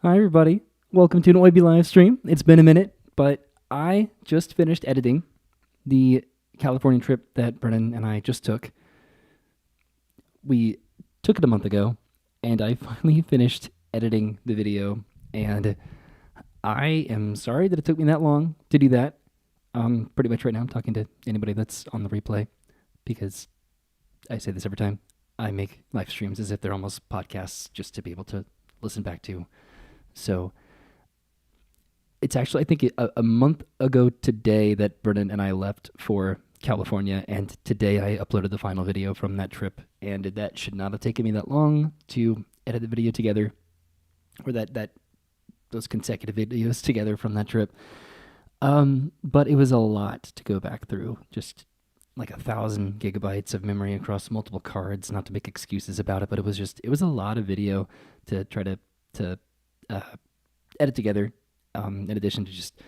Hi, everybody. Welcome to an OIB live stream. It's been a minute, but I just finished editing the California trip that Brennan and I just took. We took it a month ago, and I finally finished editing the video. And I am sorry that it took me that long to do that. Pretty much right now, I'm talking to anybody that's on the replay because I say this every time. I make live streams as if they're almost podcasts just to be able to listen back to. So it's actually, I think, a month ago today that Brennan and I left for California, and today I uploaded the final video from that trip, and that should not have taken me that long to edit the video together, or that those consecutive videos together from that trip. But it was a lot to go back through, just like 1,000 gigabytes of memory across multiple cards. Not to make excuses about it, but it was a lot of video to try to uh, edit together. In addition to just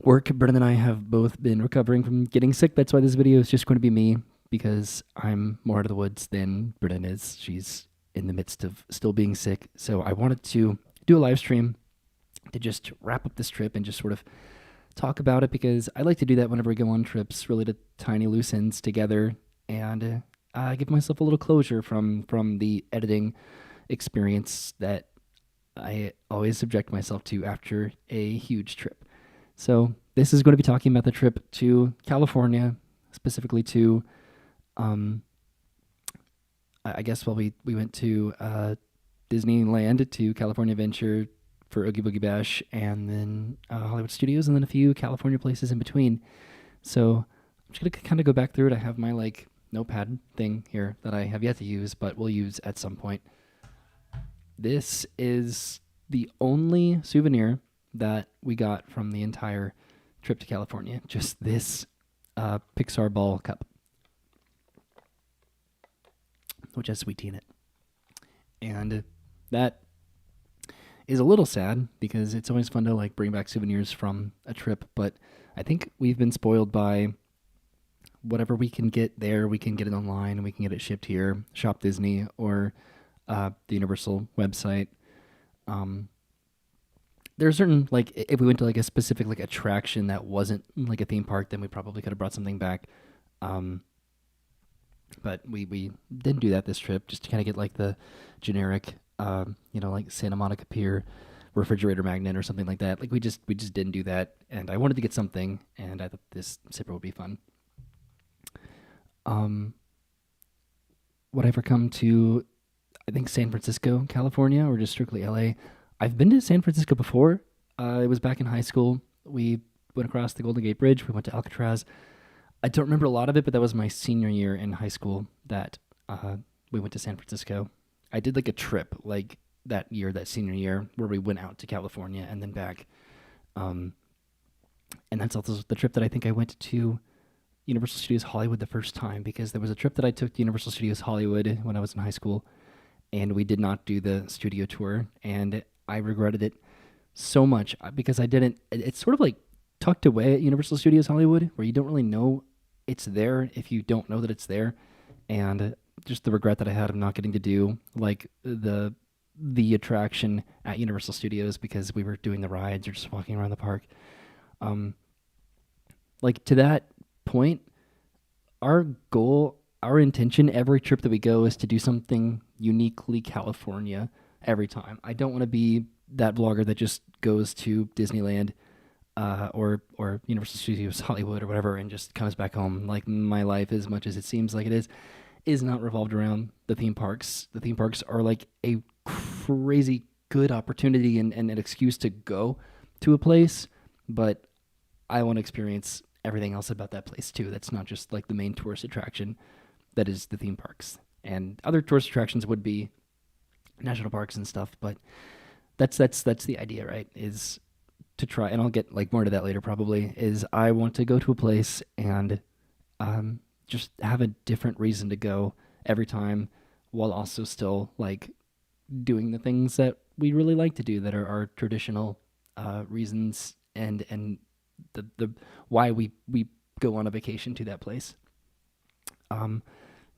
work, Brennan and I have both been recovering from getting sick. That's why this video is just going to be me, because I'm more out of the woods than Brennan is. She's in the midst of still being sick. So I wanted to do a live stream to just wrap up this trip and just sort of talk about it, because I like to do that whenever we go on trips, really to tiny loose ends together and give myself a little closure from the editing experience that I always subject myself to after a huge trip. So this is going to be talking about the trip to California, specifically to, I guess, well, we went to Disneyland, to California Adventure for Oogie Boogie Bash, and then Hollywood Studios, and then a few California places in between. So I'm just going to kind of go back through it. I have my notepad thing here that I have yet to use, but will use at some point. This is the only souvenir that we got from the entire trip to California. Just this Pixar ball cup, which has sweet tea in it. And that is a little sad, because it's always fun to bring back souvenirs from a trip, but I think we've been spoiled by whatever we can get there. We can get it online, we can get it shipped here, Shop Disney, or the Universal website. There's certain, if we went to a specific attraction that wasn't a theme park, then we probably could have brought something back. But we didn't do that this trip, just to kind of get the generic, Santa Monica Pier refrigerator magnet or something like that. We just didn't do that, and I wanted to get something, and I thought this zipper would be fun. Would I ever come to, I think, San Francisco, California, or just strictly LA? I've been to San Francisco before. It was back in high school. We went across the Golden Gate Bridge. We went to Alcatraz. I don't remember a lot of it, but that was my senior year in high school that we went to San Francisco. I did a trip that senior year, where we went out to California and then back. And that's also the trip that I think I went to Universal Studios Hollywood the first time, because there was a trip that I took to Universal Studios Hollywood when I was in high school, and we did not do the studio tour, and I regretted it so much because I didn't. It's sort of tucked away at Universal Studios Hollywood, where you don't really know it's there if you don't know that it's there, and just the regret that I had of not getting to do the attraction at Universal Studios, because we were doing the rides or just walking around the park. To that point, our goal, our intention every trip that we go is to do something uniquely California every time. I don't want to be that vlogger that just goes to Disneyland or Universal Studios Hollywood or whatever and just comes back home. My life, as much as it seems like it is not revolved around the theme parks. The theme parks are a crazy good opportunity and an excuse to go to a place, but I want to experience everything else about that place too. That's not just the main tourist attraction that is the theme parks. And other tourist attractions would be national parks and stuff, but that's the idea, right? Is to try, and I'll get more to that later probably, is I want to go to a place and just have a different reason to go every time, while also still doing the things that we really like to do, that are our traditional reasons and the why we go on a vacation to that place.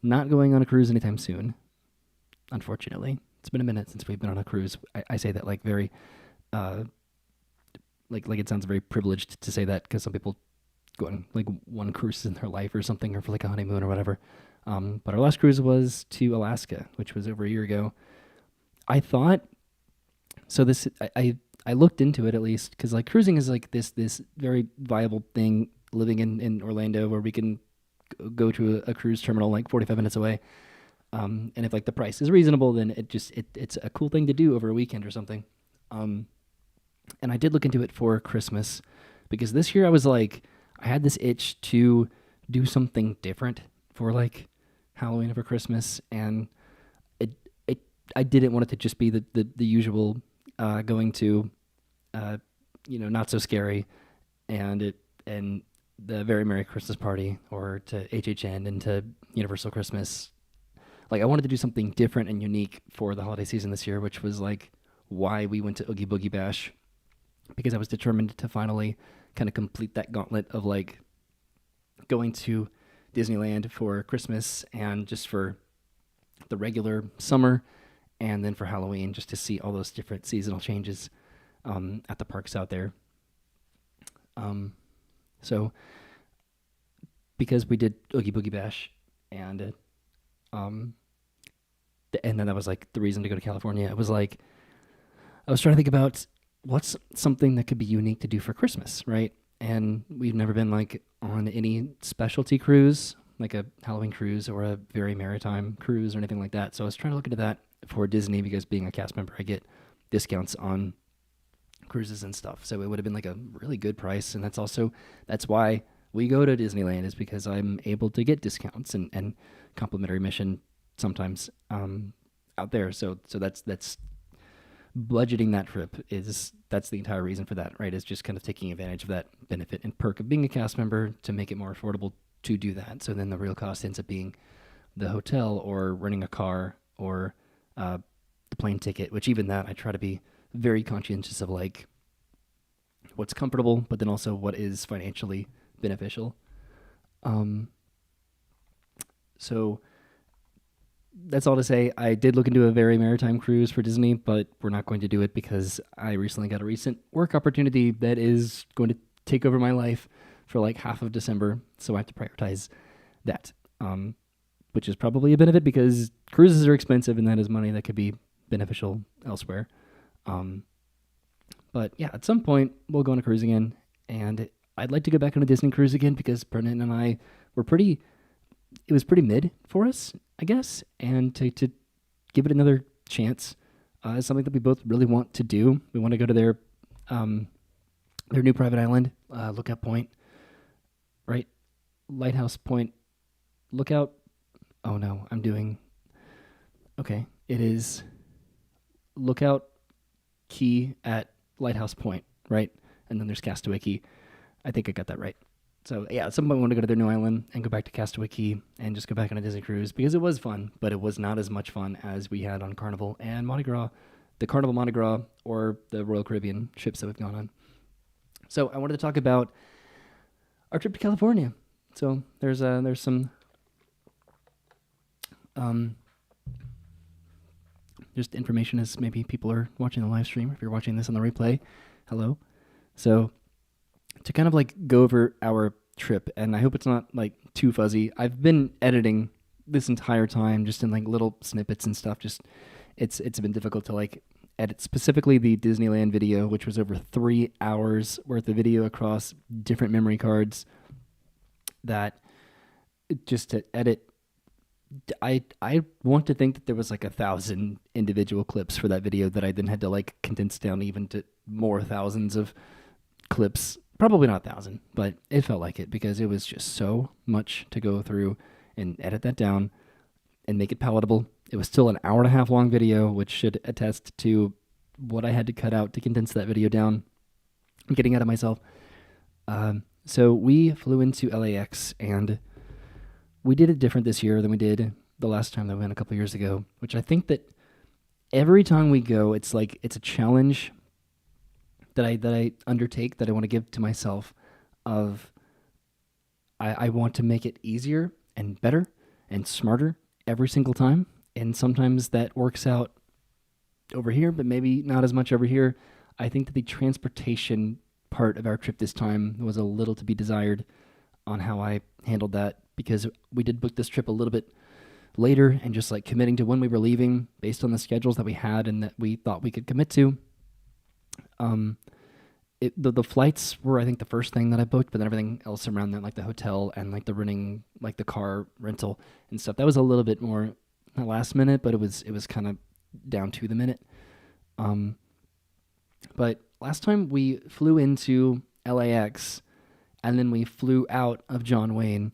Not going on a cruise anytime soon, unfortunately, It's been a minute since we've been on a cruise. I say that like very, uh, like it sounds very privileged to say that because some people go on like one cruise in their life or something, or for like a honeymoon or whatever. But our last cruise was to Alaska, which was over a year ago. I thought so. I looked into it at least because like cruising is like this very viable thing. Living in Orlando, where we can go to a cruise terminal like 45 minutes away. And if like the price is reasonable, then it's a cool thing to do over a weekend or something. Um, and I did look into it for Christmas because this year I was like, I had this itch to do something different for like Halloween or for Christmas, and it it I didn't want it to just be the usual going to uh, not so scary and the very Merry Christmas Party or to HHN and to Universal Christmas. Like I wanted to do something different and unique for the holiday season this year, which was like why we went to Oogie Boogie Bash, because I was determined to finally kind of complete that gauntlet of like going to Disneyland for Christmas and just for the regular summer, and then for Halloween just to see all those different seasonal changes at the parks out there. Um, so because we did Oogie Boogie Bash and um, and then that was like the reason to go to California. It was like I was trying to think about what's something that could be unique to do for Christmas, right? And we've never been like on any specialty cruise, like a Halloween cruise or a very maritime cruise or anything like that. So I was trying to look into that for Disney because being a cast member, I get discounts on cruises and stuff. So it would have been like a really good price, and that's why we go to Disneyland, is because I'm able to get discounts and complimentary mission sometimes out there. So that's budgeting that trip that's the entire reason for that, right? Is just kind of taking advantage of that benefit and perk of being a cast member to make it more affordable to do that. So then the real cost ends up being the hotel or renting a car or the plane ticket, which even that I try to be very conscientious of, like what's comfortable, but then also what is financially beneficial. Um, so that's all to say. I did look into a very maritime cruise for Disney, but we're not going to do it because I recently got a recent work opportunity that is going to take over my life for like half of December. So I have to prioritize that, which is probably a benefit because cruises are expensive and that is money that could be beneficial elsewhere. Um, but yeah, at some point we'll go on a cruise again, and I'd like to go back on a Disney cruise again because Brennan and I were it was pretty mid for us, I guess, and to give it another chance is something that we both really want to do. We want to go to their new private island, Lookout Point, right? Lighthouse Point, Lookout. Oh no, I'm doing. Okay, it is Lookout Key at Lighthouse Point, right? And then there's Castaway Key. I think I got that right. So yeah, at some point we want to go to their new island and go back to Castaway Key and just go back on a Disney cruise because it was fun, but it was not as much fun as we had on Carnival and Mardi Gras, the Carnival Mardi Gras or the Royal Caribbean ships that we've gone on. So I wanted to talk about our trip to California. So there's some just information as maybe people are watching the live stream. If you're watching this on the replay, hello. So to kind of like go over our trip, and I hope it's not like too fuzzy. I've been editing this entire time just in like little snippets and stuff. Just it's been difficult to like edit specifically the Disneyland video, which was over 3 hours worth of video across different memory cards. That just to edit, I want to think that there was like 1,000 individual clips for that video that I then had to like condense down even to more thousands of clips. Probably not 1,000, but it felt like it because it was just so much to go through and edit that down and make it palatable. It was still an hour and a half long video, which should attest to what I had to cut out to condense that video down. I'm getting out of myself. So we flew into LAX, and we did it different this year than we did the last time that we went a couple years ago, which I think that every time we go, it's like it's a challenge that I undertake, that I want to give to myself of I want to make it easier and better and smarter every single time. And sometimes that works out over here, but maybe not as much over here. I think that the transportation part of our trip this time was a little to be desired on how I handled that, because we did book this trip a little bit later, and just like committing to when we were leaving based on the schedules that we had and that we thought we could commit to. Um, the flights were, I think, the first thing that I booked, but then everything else around that, like the hotel and like the renting, like the car rental and stuff, that was a little bit more not last minute, but it was kind of down to the minute. Um, but last time we flew into LAX and then we flew out of John Wayne,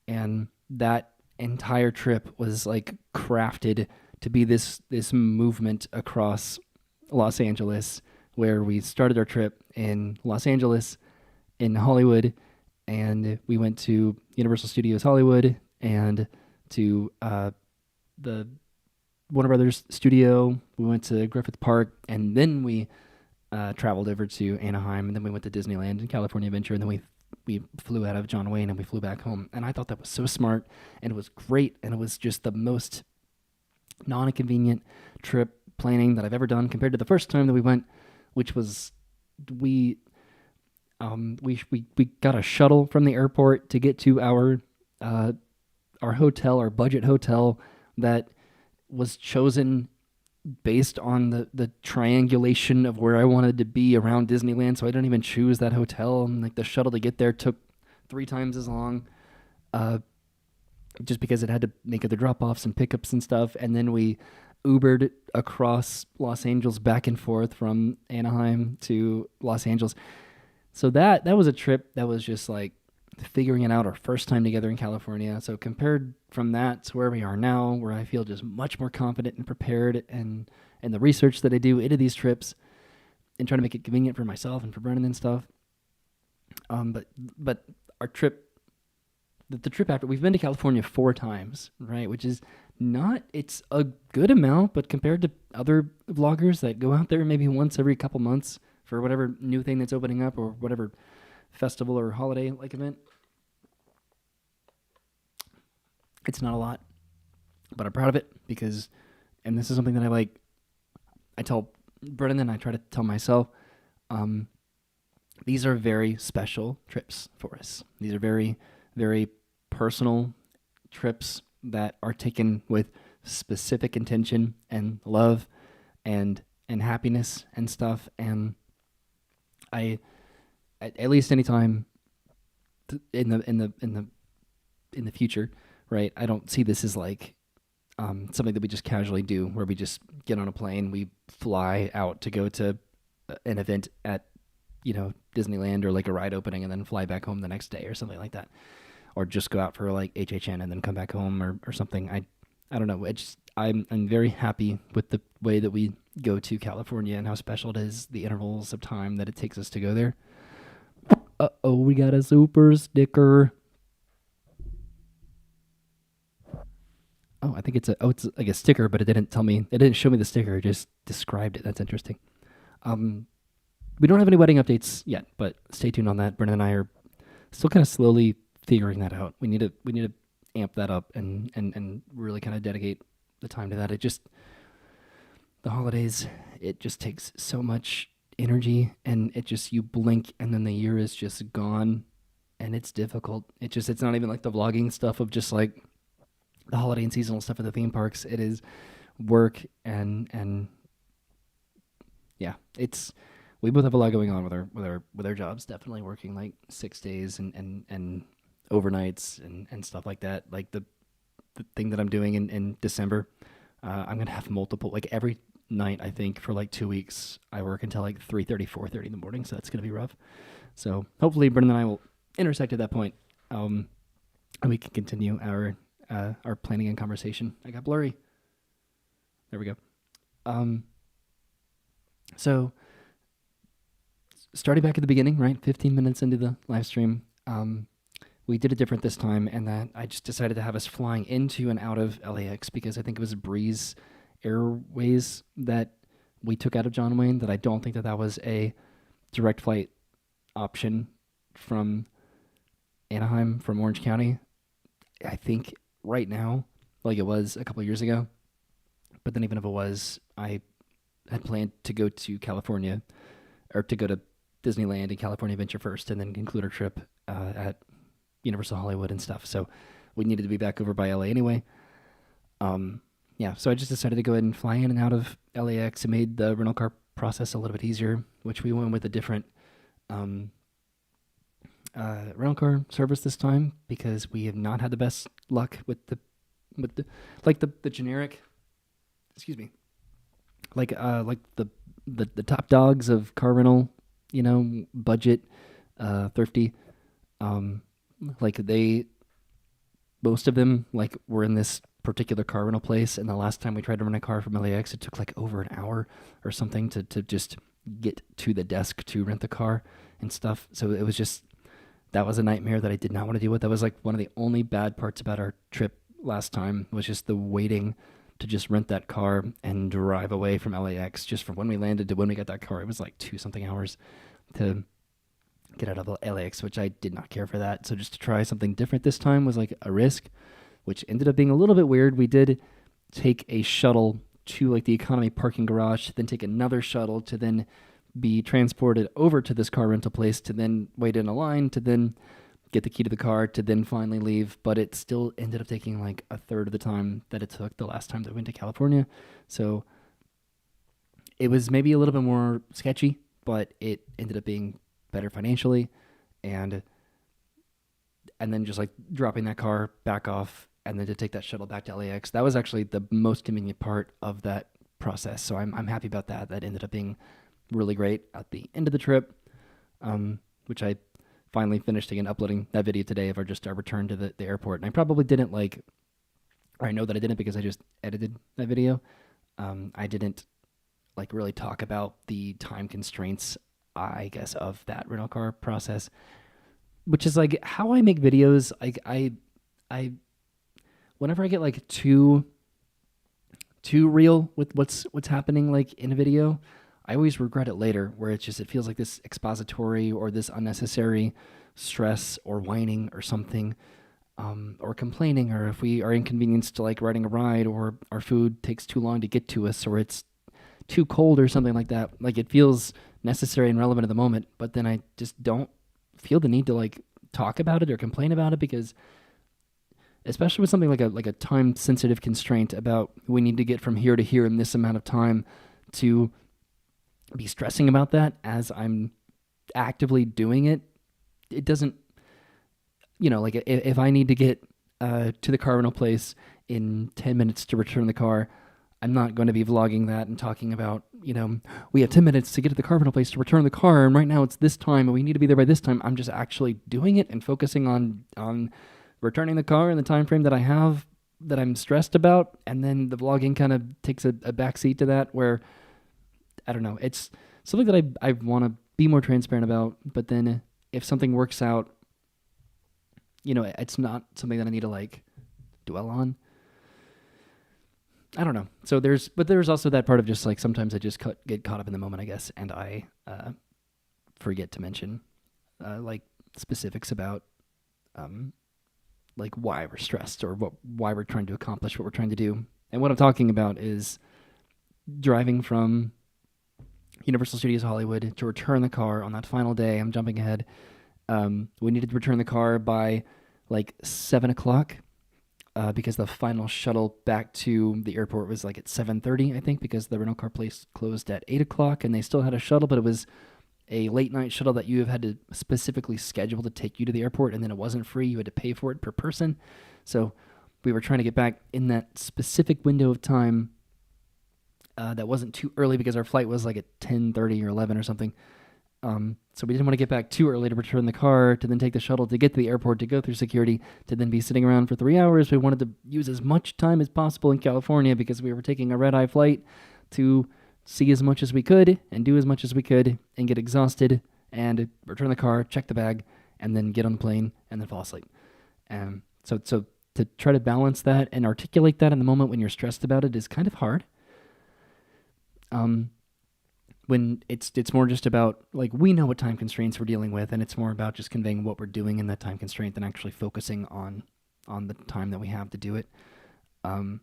and that entire trip was like crafted to be this movement across Los Angeles, where we started our trip in Los Angeles, in Hollywood, and we went to Universal Studios Hollywood and to the Warner Brothers studio. We went to Griffith Park, and then we traveled over to Anaheim, and then we went to Disneyland and California Adventure, and then we flew out of John Wayne and we flew back home. And I thought that was so smart, and it was great, and it was just the most non-inconvenient trip planning that I've ever done compared to the first time that we went, which was we got a shuttle from the airport to get to our hotel, our budget hotel, that was chosen based on the triangulation of where I wanted to be around Disneyland. So I didn't even choose that hotel, and like the shuttle to get there took 3 times as long, just because it had to make other drop-offs and pickups and stuff. And then we Ubered across Los Angeles back and forth from Anaheim to Los Angeles. So that was a trip that was just like figuring it out, our first time together in California. So compared from that to where we are now, where I feel just much more confident and prepared, and the research that I do into these trips and trying to make it convenient for myself and for Brennan and stuff. But our trip, the trip after, we've been to California 4 times, right? Which is not, it's a good amount, but compared to other vloggers that go out there maybe once every couple months for whatever new thing that's opening up, or whatever festival or holiday like event, it's not a lot. But I'm proud of it, because, and this is something that I tell Brennan and I try to tell myself, these are very special trips for us. These are very, very personal trips that are taken with specific intention and love and happiness and stuff. And I, at least anytime in the future, right, I don't see this as like something that we just casually do, where we just get on a plane, we fly out to go to an event at, Disneyland, or like a ride opening, and then fly back home the next day or something like that. Or just go out for like HHN and then come back home, or something. I don't know. I'm very happy with the way that we go to California and how special it is, the intervals of time that it takes us to go there. Uh-oh, we got a super sticker. Oh, I think it's like a sticker, but it didn't show me the sticker, it just described it. That's interesting. We don't have any wedding updates yet, but stay tuned on that. Brennan and I are still kind of slowly figuring that out. We need to amp that up and really kind of dedicate the time to that. The holidays, it just takes so much energy, and you blink and then the year is just gone, and it's difficult. It's not even like the vlogging stuff of just like the holiday and seasonal stuff at the theme parks. It is work and yeah, we both have a lot going on with our jobs. Definitely working like 6 days and overnights and stuff like that. Like the thing that I'm doing in December, I'm gonna have multiple, like every night, I think for like 2 weeks I work until like 3:30, 4:30 in the morning, so that's gonna be rough. So hopefully Brendan and I will intersect at that point, and we can continue our planning and conversation. I got blurry. There we go. So starting back at the beginning, right? 15 minutes into the live stream, we did it different this time, and that I just decided to have us flying into and out of LAX, because I think it was Breeze Airways that we took out of John Wayne, that I don't think that was a direct flight option from Anaheim, from Orange County. I think right now, like it was a couple of years ago. But then even if it was, I had planned to go to California or to go to Disneyland and California Adventure first, and then conclude our trip at Universal Hollywood and stuff. So we needed to be back over by LA anyway. Yeah, so I just decided to go ahead and fly in and out of LAX. It made the rental car process a little bit easier, which we went with a different um, rental car service this time because we have not had the best luck with the like the generic, excuse me, like the top dogs of car rental, budget, thrifty, um, like they most of them like were in this particular car rental place, and the last time we tried to rent a car from LAX, it took like over an hour or something to just get to the desk to rent the car and stuff. So it was just that was a nightmare that I did not want to deal with. That was like one of the only bad parts about our trip last time was just the waiting to just rent that car and drive away from LAX. Just from when we landed to when we got that car, it was like 2 something hours to get out of LAX, which I did not care for that. So just to try something different this time was like a risk, which ended up being a little bit weird. We did take a shuttle to like the economy parking garage, then take another shuttle to then be transported over to this car rental place to then wait in a line to then get the key to the car to then finally leave. But it still ended up taking like a third of the time that it took the last time that we went to California. So it was maybe a little bit more sketchy, but it ended up being better financially. And then just like dropping that car back off and then to take that shuttle back to LAX. That was actually the most convenient part of that process. So I'm happy about that. That ended up being really great at the end of the trip, which I finally finished again uploading that video today of our return to the airport. And I probably didn't or I know that I didn't because I just edited that video. I didn't like really talk about the time constraints, I guess, of that rental car process, which is like how I make videos. Like I whenever I get like too real with what's happening like in a video, I always regret it later, where it feels like this expository or this unnecessary stress or whining or something, or complaining, or if we are inconvenienced to like riding a ride, or our food takes too long to get to us, or it's too cold or something like that. Like it feels necessary and relevant at the moment, but then I just don't feel the need to like talk about it or complain about it because, especially with something like a time sensitive constraint about we need to get from here to here in this amount of time, to be stressing about that as I'm actively doing it. It doesn't, like if I need to get to the car rental place in 10 minutes to return the car, I'm not going to be vlogging that and talking about, we have 10 minutes to get to the car rental place to return the car, and right now it's this time and we need to be there by this time. I'm just actually doing it and focusing on returning the car in the time frame that I have, that I'm stressed about, and then the vlogging kind of takes a backseat to that, where I don't know. It's something that I want to be more transparent about, but then if something works out, it's not something that I need to like dwell on. I don't know. So there's also that part of just like sometimes I just get caught up in the moment, I guess, and I forget to mention like specifics about like why we're stressed or why we're trying to accomplish what we're trying to do. And what I'm talking about is driving from Universal Studios Hollywood to return the car on that final day. I'm jumping ahead. We needed to return the car by like 7:00 because the final shuttle back to the airport was like at 7:30, I think, because the rental car place closed at 8:00, and they still had a shuttle, but it was a late night shuttle that you have had to specifically schedule to take you to the airport, and then it wasn't free. You had to pay for it per person. So we were trying to get back in that specific window of time that wasn't too early because our flight was like at 10:30 or 11 or something. So we didn't want to get back too early to return the car, to then take the shuttle to get to the airport, to go through security, to then be sitting around for 3 hours. We wanted to use as much time as possible in California because we were taking a red-eye flight to see as much as we could and do as much as we could and get exhausted and return the car, check the bag, and then get on the plane and then fall asleep. So to try to balance that and articulate that in the moment when you're stressed about it is kind of hard. When it's more just about, like, we know what time constraints we're dealing with, and it's more about just conveying what we're doing in that time constraint than actually focusing on the time that we have to do it. I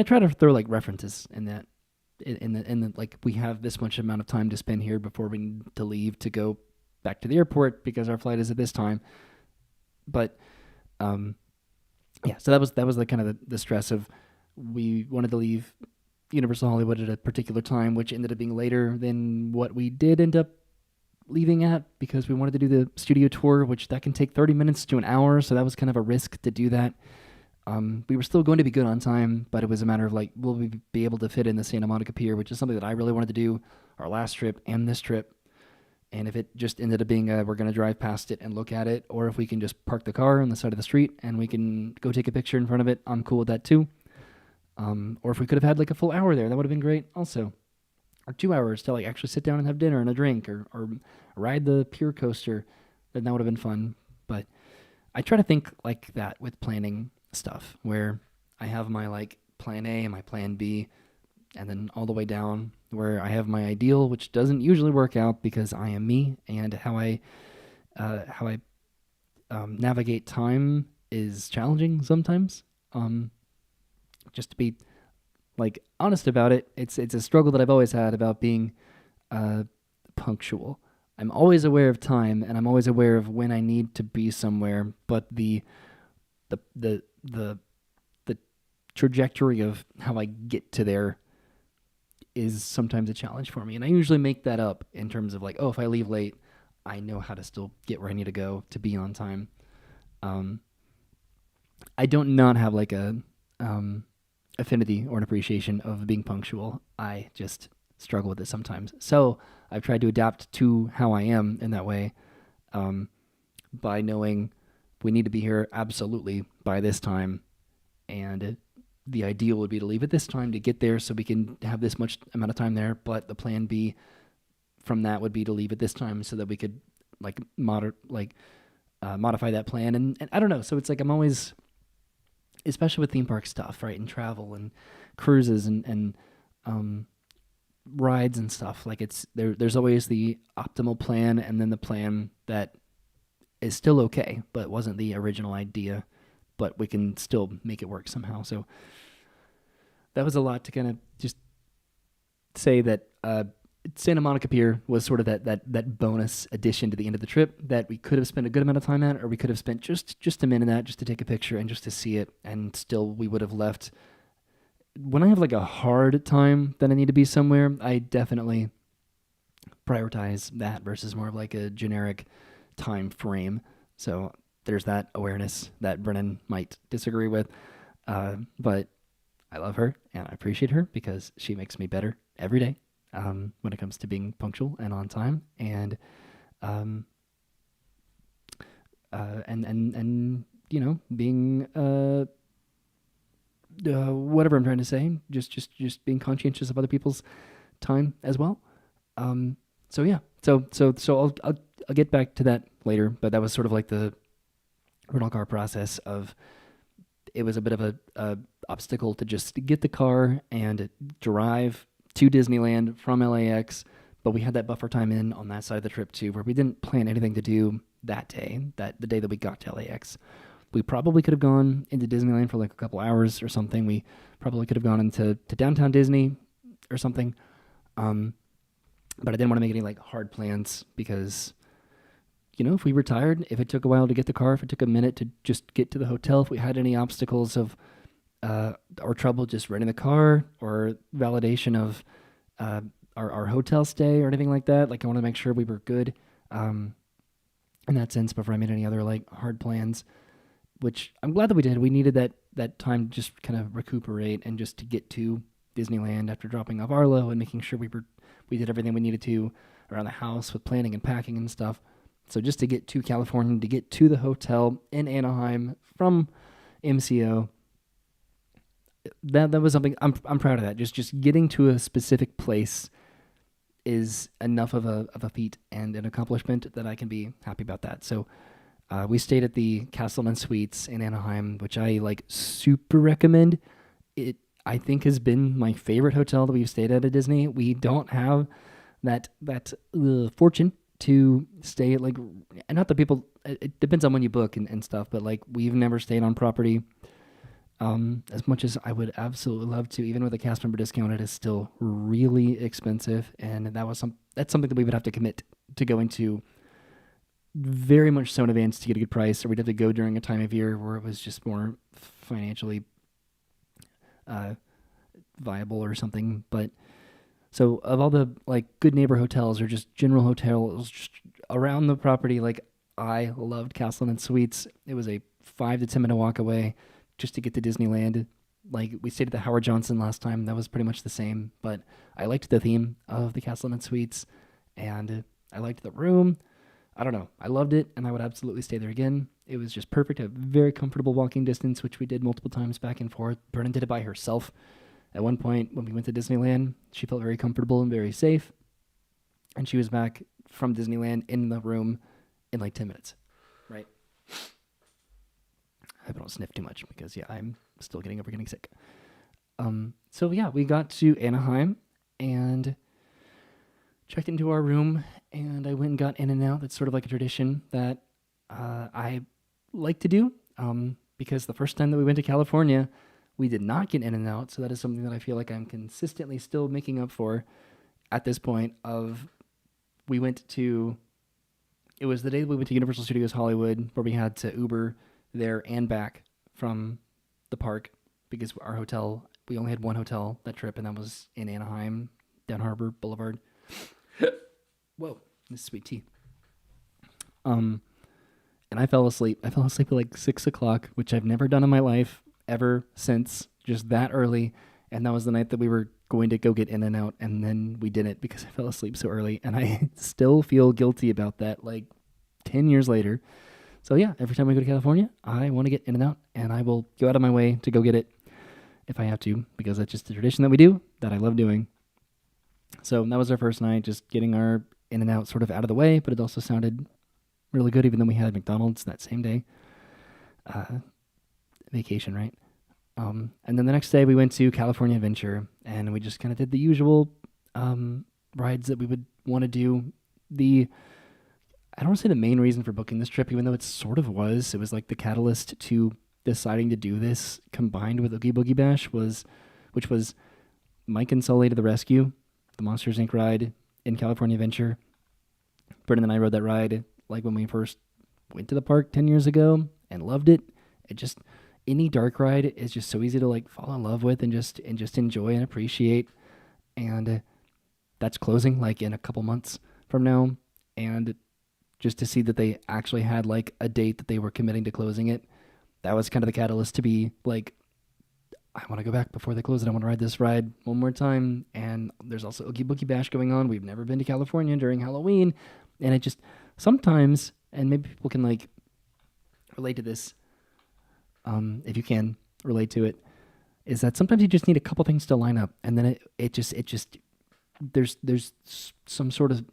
try to throw, like, references in that in the like we have this much amount of time to spend here before we need to leave to go back to the airport because our flight is at this time. But um, yeah, so that was the kind of the stress of we wanted to leave Universal Hollywood at a particular time, which ended up being later than what we did end up leaving at because we wanted to do the studio tour, which that can take 30 minutes to an hour. So that was kind of a risk to do that. We were still going to be good on time, but it was a matter of like, will we be able to fit in the Santa Monica Pier, which is something that I really wanted to do our last trip and this trip. And if it just ended up being we're going to drive past it and look at it, or if we can just park the car on the side of the street and we can go take a picture in front of it, I'm cool with that too. Or if we could have had like a full hour there, that would have been great also. Or 2 hours to like actually sit down and have dinner and a drink or ride the pier coaster, then that would have been fun. But I try to think like that with planning stuff, where I have my like plan A and my plan B, and then all the way down where I have my ideal, which doesn't usually work out because I am me, and how I navigate time is challenging sometimes. Just to be like honest about it, it's a struggle that I've always had about being uh, punctual. I'm always aware of time, and I'm always aware of when I need to be somewhere, but the the the the trajectory of how I get to there is sometimes a challenge for me. And I usually make that up in terms of like, oh, if I leave late, I know how to still get where I need to go to be on time. Um, I don't not have like a affinity or an appreciation of being punctual. I just struggle with it sometimes. So I've tried to adapt to how I am in that way, um, by knowing we need to be here absolutely by this time, and the ideal would be to leave at this time to get there so we can have this much amount of time there. But the plan B from that would be to leave at this time so that we could like modify that plan. And I don't know. So it's like I'm always, especially with theme park stuff, right, and travel and cruises and um, rides and stuff. Like it's there. There's always the optimal plan, and then the plan that is still okay, but wasn't the original idea. But we can still make it work somehow. So that was a lot to kind of just say that Santa Monica Pier was sort of that bonus addition to the end of the trip that we could have spent a good amount of time at, or we could have spent just a minute at just to take a picture and just to see it, and still we would have left. When I have like a hard time that I need to be somewhere, I definitely prioritize that versus more of like a generic time frame. So there's that awareness that Brennan might disagree with, but I love her and I appreciate her because she makes me better every day when it comes to being punctual and on time, um, and you know, being whatever I'm trying to say, just being conscientious of other people's time as well. So yeah, so I'll get back to that later, but that was sort of like the rental car process of, it was a bit of a obstacle to just get the car and drive to Disneyland from LAX, but we had that buffer time in on that side of the trip too, where we didn't plan anything to do that day, that the day that we got to LAX. We probably could have gone into Disneyland for like a couple hours or something. We probably could have gone into downtown Disney or something. But I didn't want to make any like hard plans because, you know, if we were tired, if it took a while to get the car, if it took a minute to just get to the hotel, if we had any obstacles of or trouble just renting the car or validation of our hotel stay or anything like that, like I want to make sure we were good in that sense before I made any other like hard plans, which I'm glad that we did. We needed that time to just kind of recuperate and just to get to Disneyland after dropping off Arlo and making sure we did everything we needed to around the house with planning and packing and stuff. So just to get to California, to get to the hotel in Anaheim from MCO, that was something I'm proud of. That just getting to a specific place is enough of a feat and an accomplishment that I can be happy about that. So we stayed at the Castleton Suites in Anaheim, which I like super recommend. It, I think, has been my favorite hotel that we've stayed at Disney. We don't have that fortune to stay at like, and not that people, it depends on when you book and stuff, but like we've never stayed on property As much as I would absolutely love to, even with a cast member discount, it is still really expensive, and that's something that we would have to commit to going to very much so in advance to get a good price, or we'd have to go during a time of year where it was just more financially uh, viable or something. But so of all the like good neighbor hotels or just general hotels just around the property, like I loved Castle and Suites. It was a 5 to 10 minute walk away just to get to Disneyland. Like we stayed at the Howard Johnson last time, that was pretty much the same. But I liked the theme of the Castle and Suites, and I liked the room. I don't know. I loved it, and I would absolutely stay there again. It was just perfect. A very comfortable walking distance, which we did multiple times back and forth. Brennan did it by herself. At one point, when we went to Disneyland, she felt very comfortable and very safe, and she was back from Disneyland in the room in like 10 minutes. Right? I hope I don't sniff too much because, yeah, I'm still getting over getting sick. So, yeah, we got to Anaheim and checked into our room, and I went and got In-N-Out. That's sort of like a tradition that I like to do because the first time that we went to California, we did not get In-N-Out. So that is something that I feel like I'm consistently still making up for at this point. We went to, it was the day that we went to Universal Studios Hollywood where we had to Uber there and back from the park because our hotel, we only had one hotel that trip, and that was in Anaheim, down Harbor Boulevard. Whoa, this is sweet tea. And I fell asleep. I fell asleep at like 6 o'clock, which I've never done in my life ever since, just that early. And that was the night that we were going to go get In-N-Out, and then we didn't because I fell asleep so early. And I still feel guilty about that like 10 years later. So yeah, every time I go to California, I want to get In-N-Out, and I will go out of my way to go get it if I have to, because that's just the tradition that we do that I love doing. So that was our first night, just getting our In-N-Out sort of out of the way, but it also sounded really good, even though we had McDonald's that same day. Vacation, right? And then the next day we went to California Adventure, and we just kind of did the usual rides that we would want to do. I don't want to say the main reason for booking this trip, even though it sort of was. It was like the catalyst to deciding to do this, combined with Oogie Boogie Bash, which was Mike and Sully to the rescue, the Monsters Inc. ride in California Adventure. Brendan and I rode that ride like when we first went to the park 10 years ago and loved it. Any dark ride is just so easy to like fall in love with and just enjoy and appreciate. And that's closing like in a couple months from now. And just to see that they actually had like a date that they were committing to closing it, that was kind of the catalyst to be like, I want to go back before they close it. I want to ride this ride one more time. And there's also Oogie Boogie Bash going on. We've never been to California during Halloween. And it just sometimes, and maybe people can like relate to this, if you can relate to it, is that sometimes you just need a couple things to line up. And then there's some sort of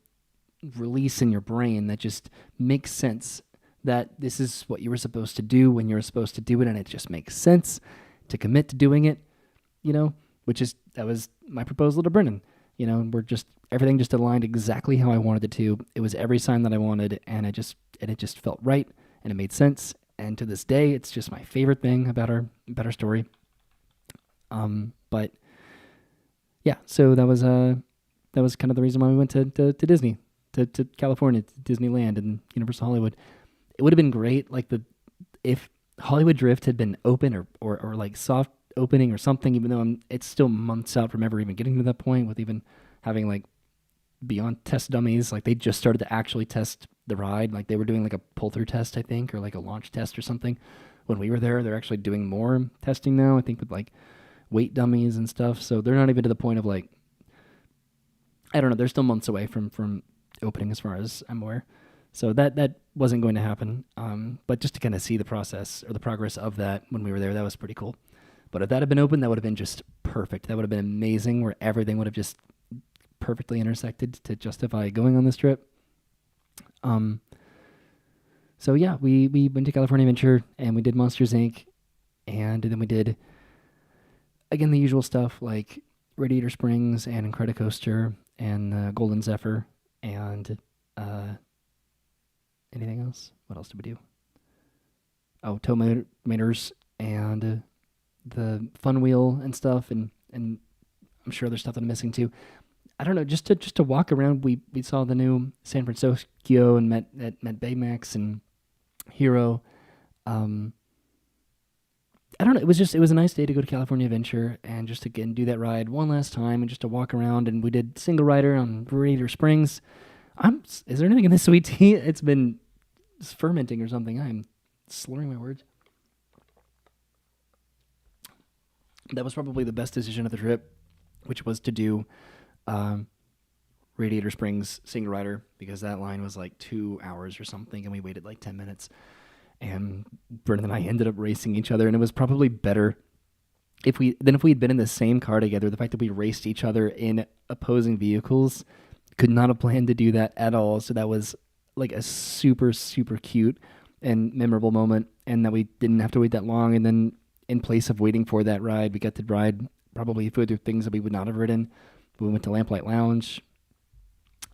release in your brain that just makes sense that this is what you were supposed to do when you were supposed to do it. And it just makes sense to commit to doing it, that was my proposal to Brennan. Everything just aligned exactly how I wanted it to. It was every sign that I wanted, and it just felt right, and it made sense. And to this day, it's just my favorite thing about our story. But yeah, so that was kind of the reason why we went to Disney, to California, to Disneyland and Universal Hollywood. It would have been great, if Hollywood Drift had been open or like soft opening or something, even though it's still months out from ever even getting to that point with even having like beyond test dummies. Like they just started to actually test the ride. Like they were doing like a pull through test, I think, or like a launch test or something. When we were there, they're actually doing more testing now, I think, with like weight dummies and stuff. So they're not even to the point of like, I don't know, they're still months away from opening as far as I'm aware. So that wasn't going to happen. But just to kind of see the process or the progress of that when we were there, that was pretty cool. But if that had been open, that would have been just perfect. That would have been amazing, where everything would have just perfectly intersected to justify going on this trip. So yeah, we went to California Adventure, and we did Monsters Inc. And then we did, again, the usual stuff like Radiator Springs and Incredicoaster and Golden Zephyr and anything else? What else did we do? Oh, Tow Motors and fun wheel and stuff, and I'm sure there's stuff that I'm missing too. I don't know, just to walk around. We saw the new San Francisco and met Baymax and Hero. Um, I don't know. It was a nice day to go to California Adventure and just again do that ride one last time and just to walk around. And we did single rider on Radiator Springs. Is there anything in this sweet tea? It's been fermenting or something. I'm slurring my words. That was probably the best decision of the trip, which was to do um, Radiator Springs single rider because that line was like 2 hours or something, and we waited like 10 minutes. And Brennan and I ended up racing each other, and it was probably better if we had been in the same car together. The fact that we raced each other in opposing vehicles, could not have planned to do that at all. So that was like a super super cute and memorable moment, and that we didn't have to wait that long. And then in place of waiting for that ride, we got to ride probably further things that we would not have ridden. We went to Lamplight Lounge.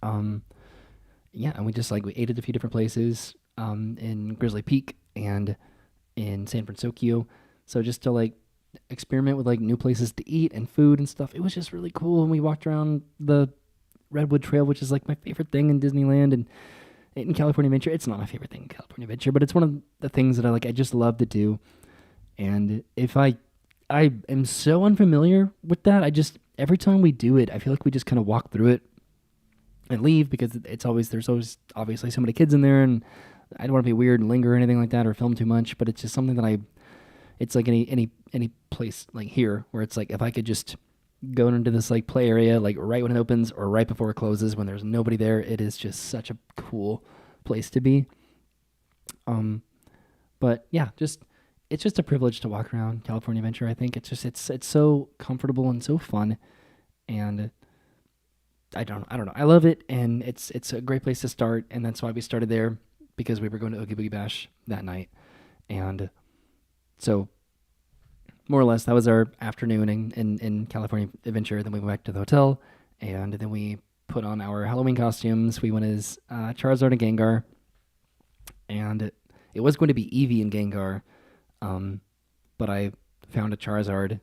Um, yeah, and we ate at a few different places in Grizzly Peak and in San Francisco. So just to like experiment with like new places to eat and food and stuff, it was just really cool. And we walked around the Redwood Trail, which is like my favorite thing in Disneyland and in California Adventure. It's not my favorite thing in California Adventure, but it's one of the things that I just love to do. And if I am so unfamiliar with that, every time we do it, I feel like we just kind of walk through it and leave because there's always obviously so many kids in there, and I don't want to be weird and linger or anything like that or film too much, but it's just something that it's like any place like here where it's like if I could just go into this like play area like right when it opens or right before it closes when there's nobody there, it is just such a cool place to be. But yeah, it's just a privilege to walk around California Adventure. I think it's so comfortable and so fun, and I don't know. I love it, and it's a great place to start, and that's why we started there because we were going to Oogie Boogie Bash that night, and so more or less that was our afternoon in California Adventure. Then we went back to the hotel, and then we put on our Halloween costumes. We went as Charizard and Gengar, and it was going to be Eevee and Gengar, but I found a Charizard.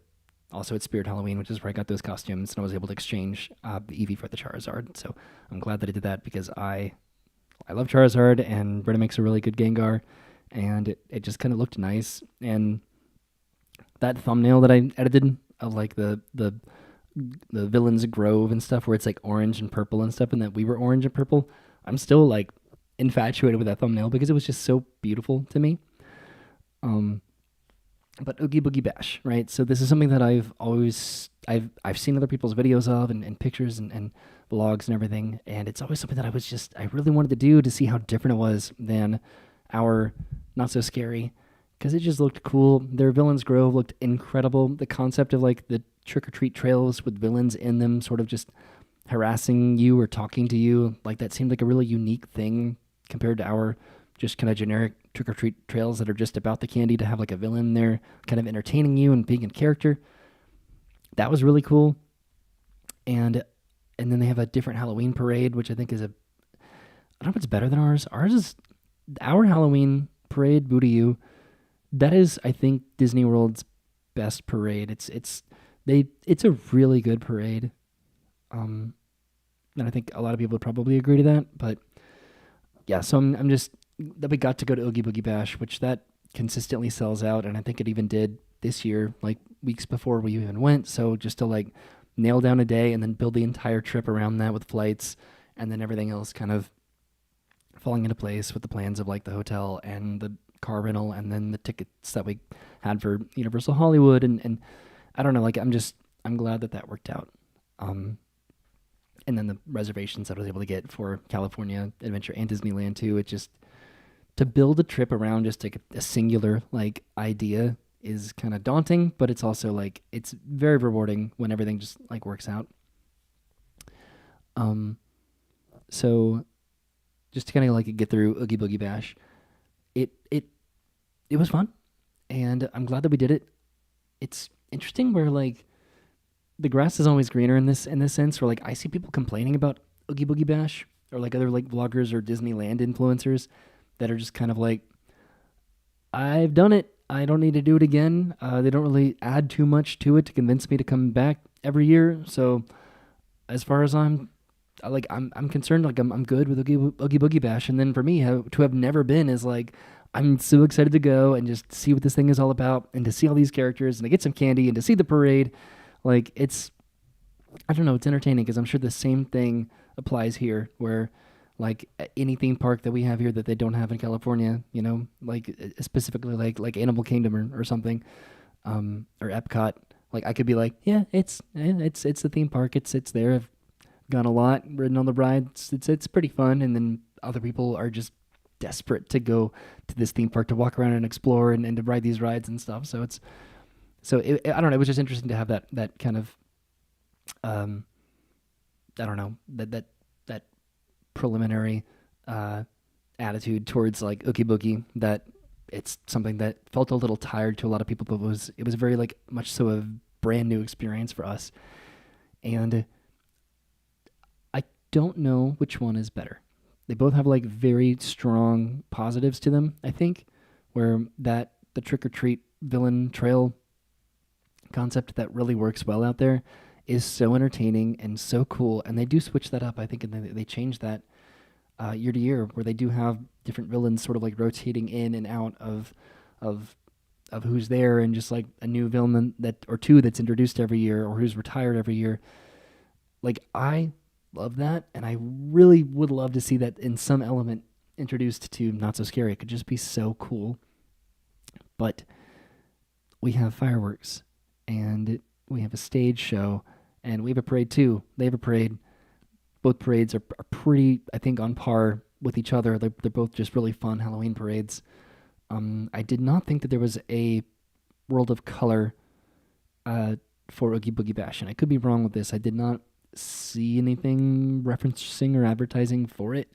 Also at Spirit Halloween, which is where I got those costumes, and I was able to exchange the Eevee for the Charizard. So I'm glad that I did that because I love Charizard, and Britta makes a really good Gengar, and it just kind of looked nice. And that thumbnail that I edited of like the Villains Grove and stuff, where it's like orange and purple and stuff, and that we were orange and purple, I'm still like infatuated with that thumbnail because it was just so beautiful to me. But Oogie Boogie Bash, right? So this is something that I've seen other people's videos of and pictures and vlogs and everything, and it's always something that I really wanted to do to see how different it was than our Not So Scary, because it just looked cool. Their Villains Grove looked incredible. The concept of like the trick-or-treat trails with villains in them sort of just harassing you or talking to you, like that seemed like a really unique thing compared to our just kind of generic trick-or-treat trails that are just about the candy, to have like a villain there kind of entertaining you and being in character. That was really cool. And then they have a different Halloween parade, which I think is I don't know if it's better than ours. Our Halloween parade, Boo to You, that is, I think, Disney World's best parade. It's a really good parade. And I think a lot of people would probably agree to that, but yeah, so I'm just that we got to go to Oogie Boogie Bash, which that consistently sells out, and I think it even did this year, like weeks before we even went. So just to like nail down a day and then build the entire trip around that with flights and then everything else kind of falling into place with the plans of like the hotel and the car rental and then the tickets that we had for Universal Hollywood and I don't know, like I'm glad that worked out. And then the reservations that I was able to get for California Adventure and Disneyland too. It just, to build a trip around just like a singular like idea is kind of daunting, but it's also like, it's very rewarding when everything just like works out. So just to kind of like get through Oogie Boogie Bash, it was fun, and I'm glad that we did it. It's interesting where like the grass is always greener in this sense, where like I see people complaining about Oogie Boogie Bash or like other like vloggers or Disneyland influencers that are just kind of like, I've done it, I don't need to do it again. They don't really add too much to it to convince me to come back every year. So as far as I'm concerned. Like I'm good with Oogie Boogie Bash. And then for me, to have never been is like I'm so excited to go and just see what this thing is all about, and to see all these characters, and to get some candy, and to see the parade. Like it's, I don't know, it's entertaining because I'm sure the same thing applies here, where like any theme park that we have here that they don't have in California, like specifically like Animal Kingdom or something, or Epcot. Like I could be like, yeah, it's the theme park. It's there. I've gone a lot, ridden on the rides. It's pretty fun. And then other people are just desperate to go to this theme park to walk around and explore and to ride these rides and stuff. I don't know. It was just interesting to have that kind of um, I don't know, that preliminary attitude towards like Oogie Boogie, that it's something that felt a little tired to a lot of people, but it was very like much so a brand new experience for us. And I don't know which one is better. They both have like very strong positives to them, I think, where that the trick or treat villain trail concept that really works well out there is so entertaining and so cool. And they do switch that up, I think, and they change that year to year, where they do have different villains sort of like rotating in and out of of who's there, and just like a new villain that or two that's introduced every year, or who's retired every year. Like I love that, and I really would love to see that in some element introduced to Not So Scary. It could just be so cool. But we have fireworks, and we have a stage show, and we have a parade too. They have a parade. Both parades are pretty, I think, on par with each other. They're both just really fun Halloween parades. I did not think that there was a World of Color for Oogie Boogie Bash, and I could be wrong with this. I did not see anything referencing or advertising for it.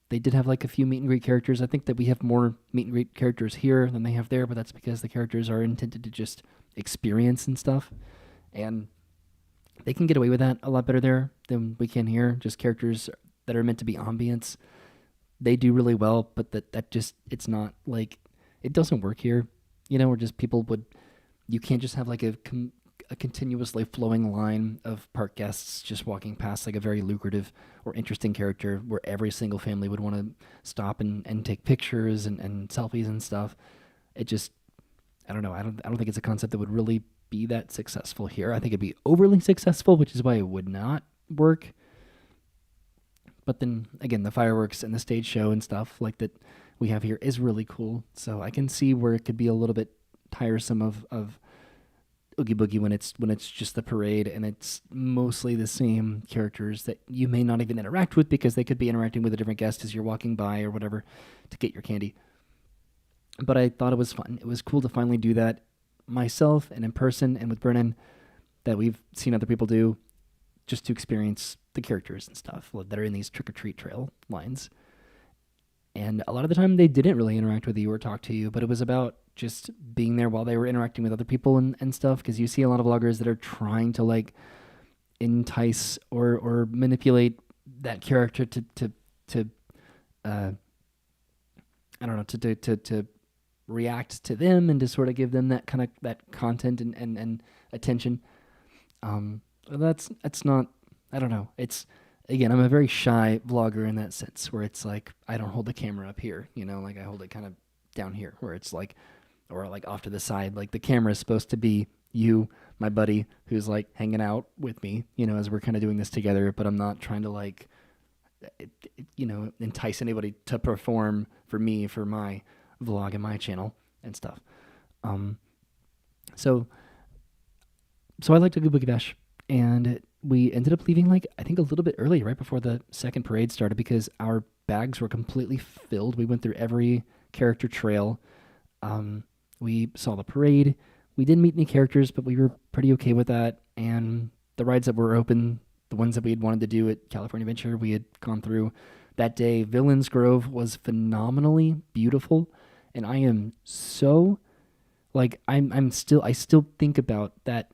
They did have like a few meet and greet characters. I think that we have more meet and greet characters here than they have there, but that's because the characters are intended to just experience and stuff. And they can get away with that a lot better there than we can here. Just characters that are meant to be ambience. They do really well, but that just, it's not like, it doesn't work here. Or just you can't just have like a continuously flowing line of park guests just walking past like a very lucrative or interesting character where every single family would want to stop and take pictures and selfies and stuff. It just, I don't know. I don't think it's a concept that would really be that successful here. I think it'd be overly successful, which is why it would not work. But then again, the fireworks and the stage show and stuff like that we have here is really cool. So I can see where it could be a little bit tiresome of Oogie Boogie when it's just the parade, and it's mostly the same characters that you may not even interact with because they could be interacting with a different guest as you're walking by or whatever to get your candy. But I thought it was fun. It was cool to finally do that myself and in person and with Brennan, that we've seen other people do, just to experience the characters and stuff that are in these trick-or-treat trail lines. And a lot of the time they didn't really interact with you or talk to you, but it was about just being there while they were interacting with other people and stuff, because you see a lot of vloggers that are trying to like entice or manipulate that character to I don't know, to react to them and to sort of give them that kind of that content and attention. That's not, I don't know. It's, again, I'm a very shy vlogger in that sense, where it's like I don't hold the camera up here, like I hold it kind of down here, where it's like, or like off to the side. Like the camera is supposed to be you, my buddy, who's like hanging out with me, as we're kind of doing this together. But I'm not trying to like, entice anybody to perform for me for my vlog and my channel and stuff. So I liked Oogie Boogie Bash, and we ended up leaving like I think a little bit early, right before the second parade started, because our bags were completely filled. We went through every character trail. We saw the parade. We didn't meet any characters, but we were pretty okay with that. And the rides that were open, the ones that we had wanted to do at California Adventure, we had gone through that day. Villains Grove was phenomenally beautiful, and I am so like I still think about that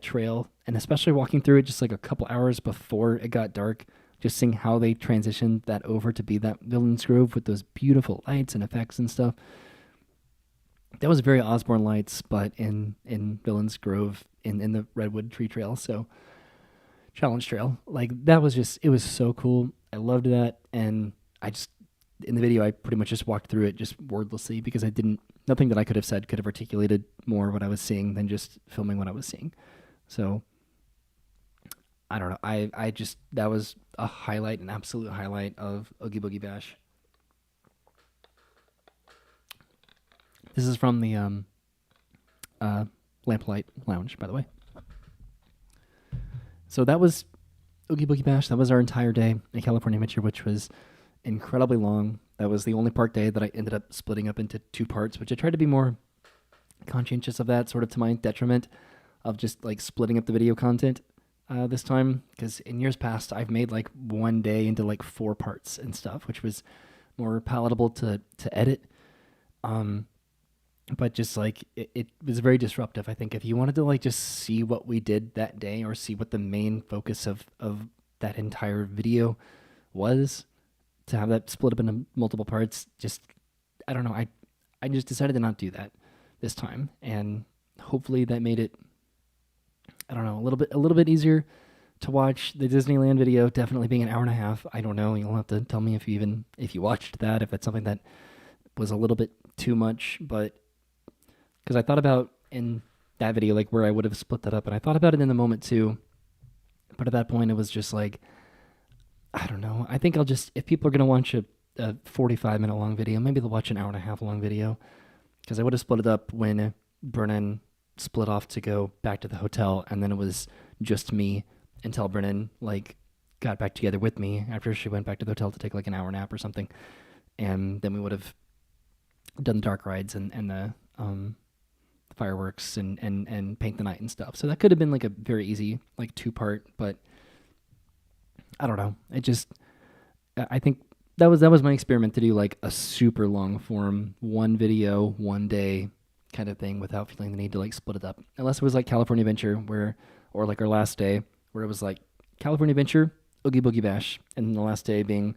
trail, and especially walking through it just like a couple hours before it got dark, just seeing how they transitioned that over to be that Villains Grove with those beautiful lights and effects and stuff. That was very Osborne Lights, but in Villains Grove in the Redwood Tree Trail. So Challenge Trail. Like that was just it was so cool. I loved that, and I just in the video I pretty much just walked through it just wordlessly because I didn't nothing that I could have said could have articulated more what I was seeing than just filming what I was seeing. So I don't know. I just that was a highlight, an absolute highlight of Oogie Boogie Bash. This is from the Lamplight Lounge, by the way. So that was Oogie Boogie Bash. That was our entire day in California Adventure, which was incredibly long. That was the only park day that I ended up splitting up into two parts, which I tried to be more conscientious of that, sort of to my detriment, of just like splitting up the video content this time. Because in years past, I've made like one day into like 4 parts and stuff, which was more palatable to edit. But just like it was very disruptive. I think if you wanted to like just see what we did that day or see what the main focus of that entire video was, to have that split up into multiple parts, just I don't know. I just decided to not do that this time, and hopefully that made it I don't know a little bit easier to watch. The Disneyland video definitely being an hour and a half. I don't know. You'll have to tell me if you watched that, if that's something that was a little bit too much, but because I thought about in that video, like where I would have split that up, and I thought about it in the moment too. But at that point, it was just like, I don't know. I think I'll just, if people are going to watch a 45-minute long video, maybe they'll watch an hour and a half long video. Because I would have split it up when Brennan split off to go back to the hotel, and then it was just me until Brennan like got back together with me after she went back to the hotel to take like an hour nap or something. And then we would have done the dark rides and the fireworks and paint the night and stuff. So that could have been like a very easy like 2-part, but I don't know. It just I think that was my experiment to do like a super long form, one video, one day kind of thing without feeling the need to like split it up. Unless it was like California Adventure or like our last day where it was like California Adventure, Oogie Boogie Bash, and the last day being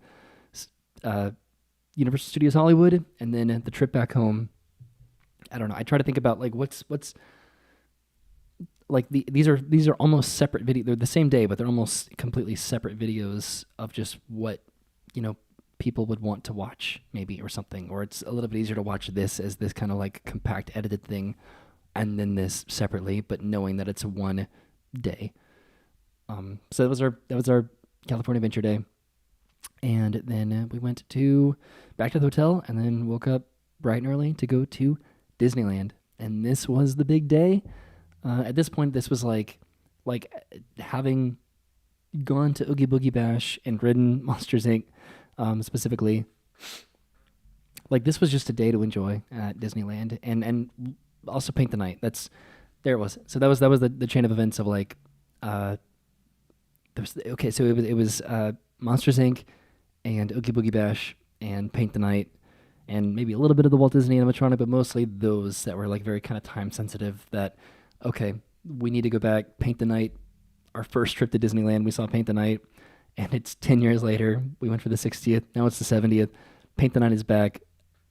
Universal Studios Hollywood, and then the trip back home. I don't know. I try to think about like what's like these are almost separate video. They're the same day, but they're almost completely separate videos of just what people would want to watch maybe or something. Or it's a little bit easier to watch this as this kind of like compact edited thing, and then this separately, but knowing that it's one day. So that was our California Adventure Day, and then we went back to the hotel, and then woke up bright and early to go to Disneyland, and this was the big day. At this point, this was like having gone to Oogie Boogie Bash and ridden Monsters Inc. Specifically, like this was just a day to enjoy at Disneyland, and also paint the night. There it was. So that was the chain of events of like, so it was Monsters Inc. and Oogie Boogie Bash and paint the night, and maybe a little bit of the Walt Disney animatronic, but mostly those that were like very kind of time sensitive that, okay, we need to go back, paint the night. Our first trip to Disneyland, we saw Paint the Night, and it's 10 years later. We went for the 60th. Now it's the 70th. Paint the Night is back.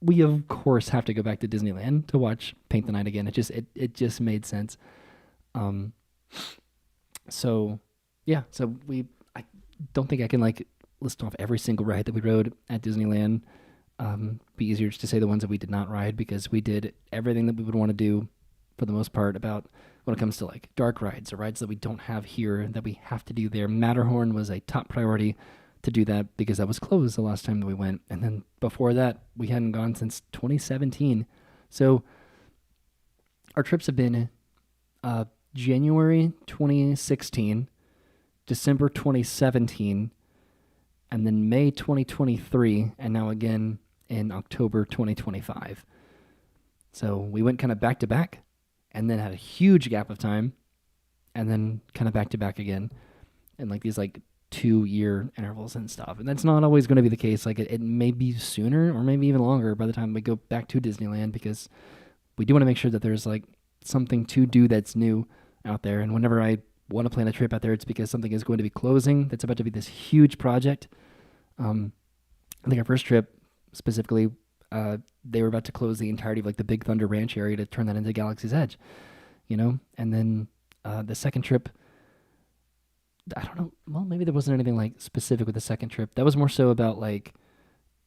We, of course, have to go back to Disneyland to watch Paint the Night again. It just made sense. So, yeah. So I don't think I can like list off every single ride that we rode at Disneyland. Be easier just to say the ones that we did not ride, because we did everything that we would want to do for the most part about when it comes to like dark rides or rides that we don't have here that we have to do there. Matterhorn was a top priority to do that because that was closed the last time that we went. And then before that, we hadn't gone since 2017. So our trips have been January 2016, December 2017, and then May 2023, and now again in October 2025. So we went kind of back to back, and then had a huge gap of time, and then kind of back to back again, in like these like 2-year intervals and stuff. And that's not always going to be the case. Like it may be sooner or maybe even longer by the time we go back to Disneyland, because we do want to make sure that there's like something to do that's new out there. And whenever I want to plan a trip out there, it's because something is going to be closing. That's about to be this huge project. I think our first trip specifically, they were about to close the entirety of like the Big Thunder Ranch area to turn that into Galaxy's Edge, And then the second trip, I don't know. Well, maybe there wasn't anything like specific with the second trip. That was more so about like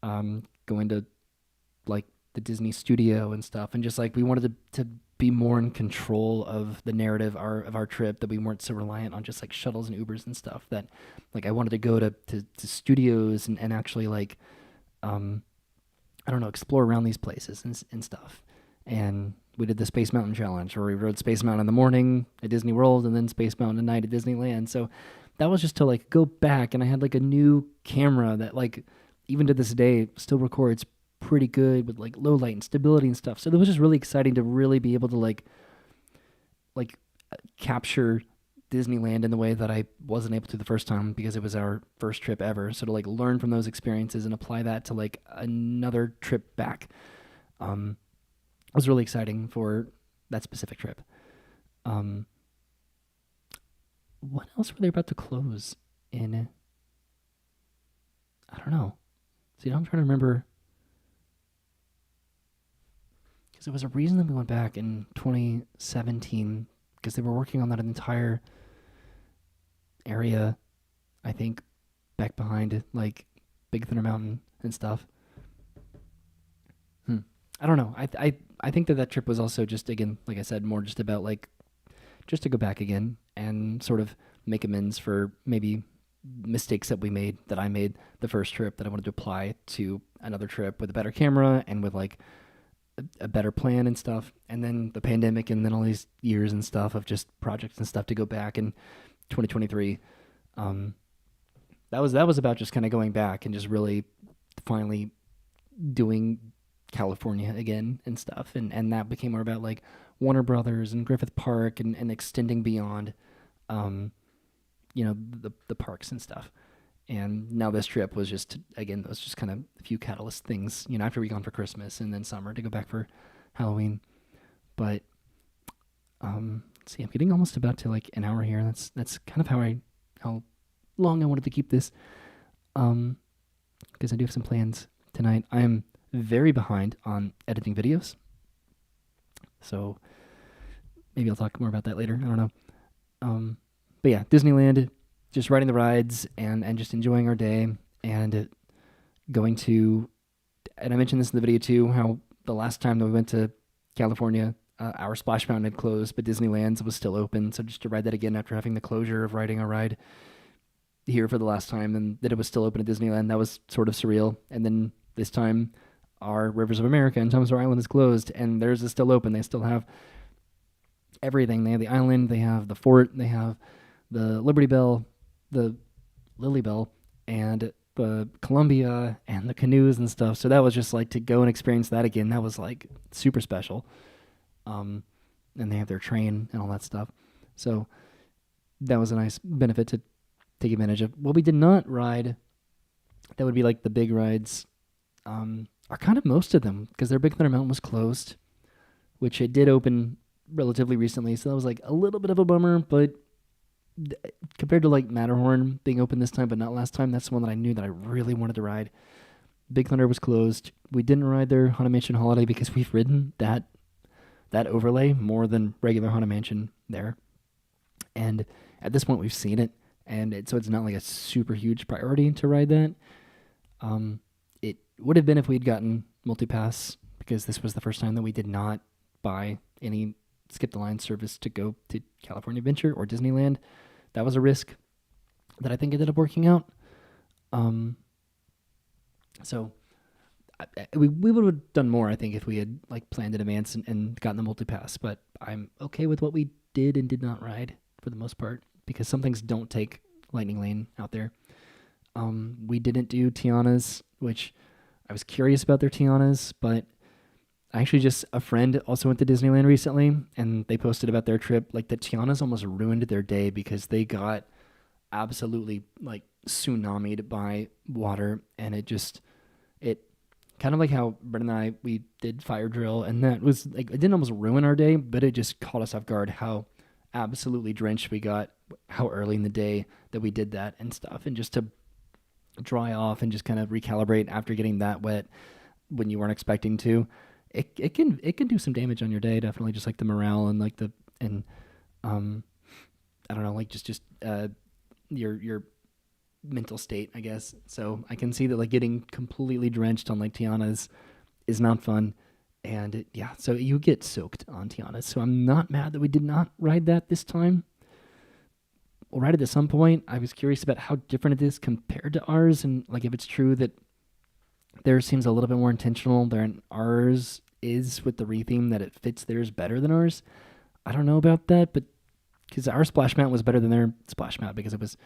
going to like the Disney studio and stuff, and just like we wanted to be more in control of the narrative of our trip, that we weren't so reliant on just like shuttles and Ubers and stuff. That like I wanted to go to studios and actually like I don't know, explore around these places and stuff. And we did the Space Mountain Challenge, where we rode Space Mountain in the morning at Disney World and then Space Mountain at night at Disneyland. So that was just to like go back, and I had like a new camera that like even to this day still records pretty good with like low light and stability and stuff. So it was just really exciting to really be able to like capture Disneyland in the way that I wasn't able to the first time, because it was our first trip ever. So to like learn from those experiences and apply that to like another trip back, was really exciting for that specific trip. What else were they about to close in? I don't know. See, now I'm trying to remember, because it was a reason that we went back in 2017, because they were working on that entire area, I think, back behind like Big Thunder Mountain and stuff. I don't know. I think that trip was also just, again, like I said, more just about like just to go back again and sort of make amends for maybe mistakes that I made the first trip, that I wanted to apply to another trip with a better camera and with like a better plan and stuff. And then the pandemic, and then all these years and stuff of just projects and stuff to go back in 2023. That was about just kind of going back and just really finally doing California again and stuff. And that became more about like Warner Brothers and Griffith Park and extending beyond, the parks and stuff. And now this trip was just, again, those just kind of a few catalyst things, after we gone for Christmas and then summer to go back for Halloween. But, let's see, I'm getting almost about to like an hour here. That's kind of how long I wanted to keep this. Because I do have some plans tonight. I am very behind on editing videos. So maybe I'll talk more about that later. I don't know. But yeah, Disneyland, just riding the rides and just enjoying our day, and going to, and I mentioned this in the video too, how the last time that we went to California, our Splash Mountain had closed, but Disneyland's was still open. So just to ride that again after having the closure of riding a ride here for the last time, and that it was still open at Disneyland, that was sort of surreal. And then this time, our Rivers of America and Tom Sawyer Island is closed, and theirs is still open. They still have everything. They have the island, they have the fort, they have the Liberty Bell, the Lily Bell, and the Columbia, and the canoes and stuff. So that was just like to go and experience that again. That was like super special. And they have their train and all that stuff. So that was a nice benefit to take advantage of. What we did not ride, that would be like the big rides, are kind of most of them, because their Big Thunder Mountain was closed, which it did open relatively recently. So that was like a little bit of a bummer, but compared to like Matterhorn being open this time but not last time, that's the one that I knew that I really wanted to ride. Big Thunder was closed. We didn't ride their Haunted Mansion Holiday because we've ridden that overlay more than regular Haunted Mansion there. And at this point we've seen it, and so it's not like a super huge priority to ride that. It would have been if we'd gotten multipass, because this was the first time that we did not buy any skip the line service to go to California Adventure or Disneyland. That was a risk that I think ended up working out. So we would have done more, I think, if we had like planned in advance and gotten the multipass. But I'm okay with what we did and did not ride for the most part, because some things don't take Lightning Lane out there. We didn't do Tiana's, which I was curious about their Tiana's, but actually just a friend also went to Disneyland recently, and they posted about their trip. Like the Tiana's almost ruined their day because they got absolutely like tsunamied by water, and it kind of like how Brett and I, we did Fire Drill, and that was like, it didn't almost ruin our day, but it just caught us off guard how absolutely drenched we got, how early in the day that we did that and stuff. And just to dry off and just kind of recalibrate after getting that wet, when you weren't expecting to, it can do some damage on your day. Definitely, just like the morale and like the and um I don't know, like just your mental state, I guess. So I can see that like getting completely drenched on like Tiana's is not fun. And yeah, so you get soaked on Tiana. So I'm not mad that we did not ride that this time. We'll ride it at some point. I was curious about how different it is compared to ours, and like if it's true that theirs seems a little bit more intentional than ours is with the retheme, that it fits theirs better than ours. I don't know about that, but because our splash mount was better than their splash mount because it was,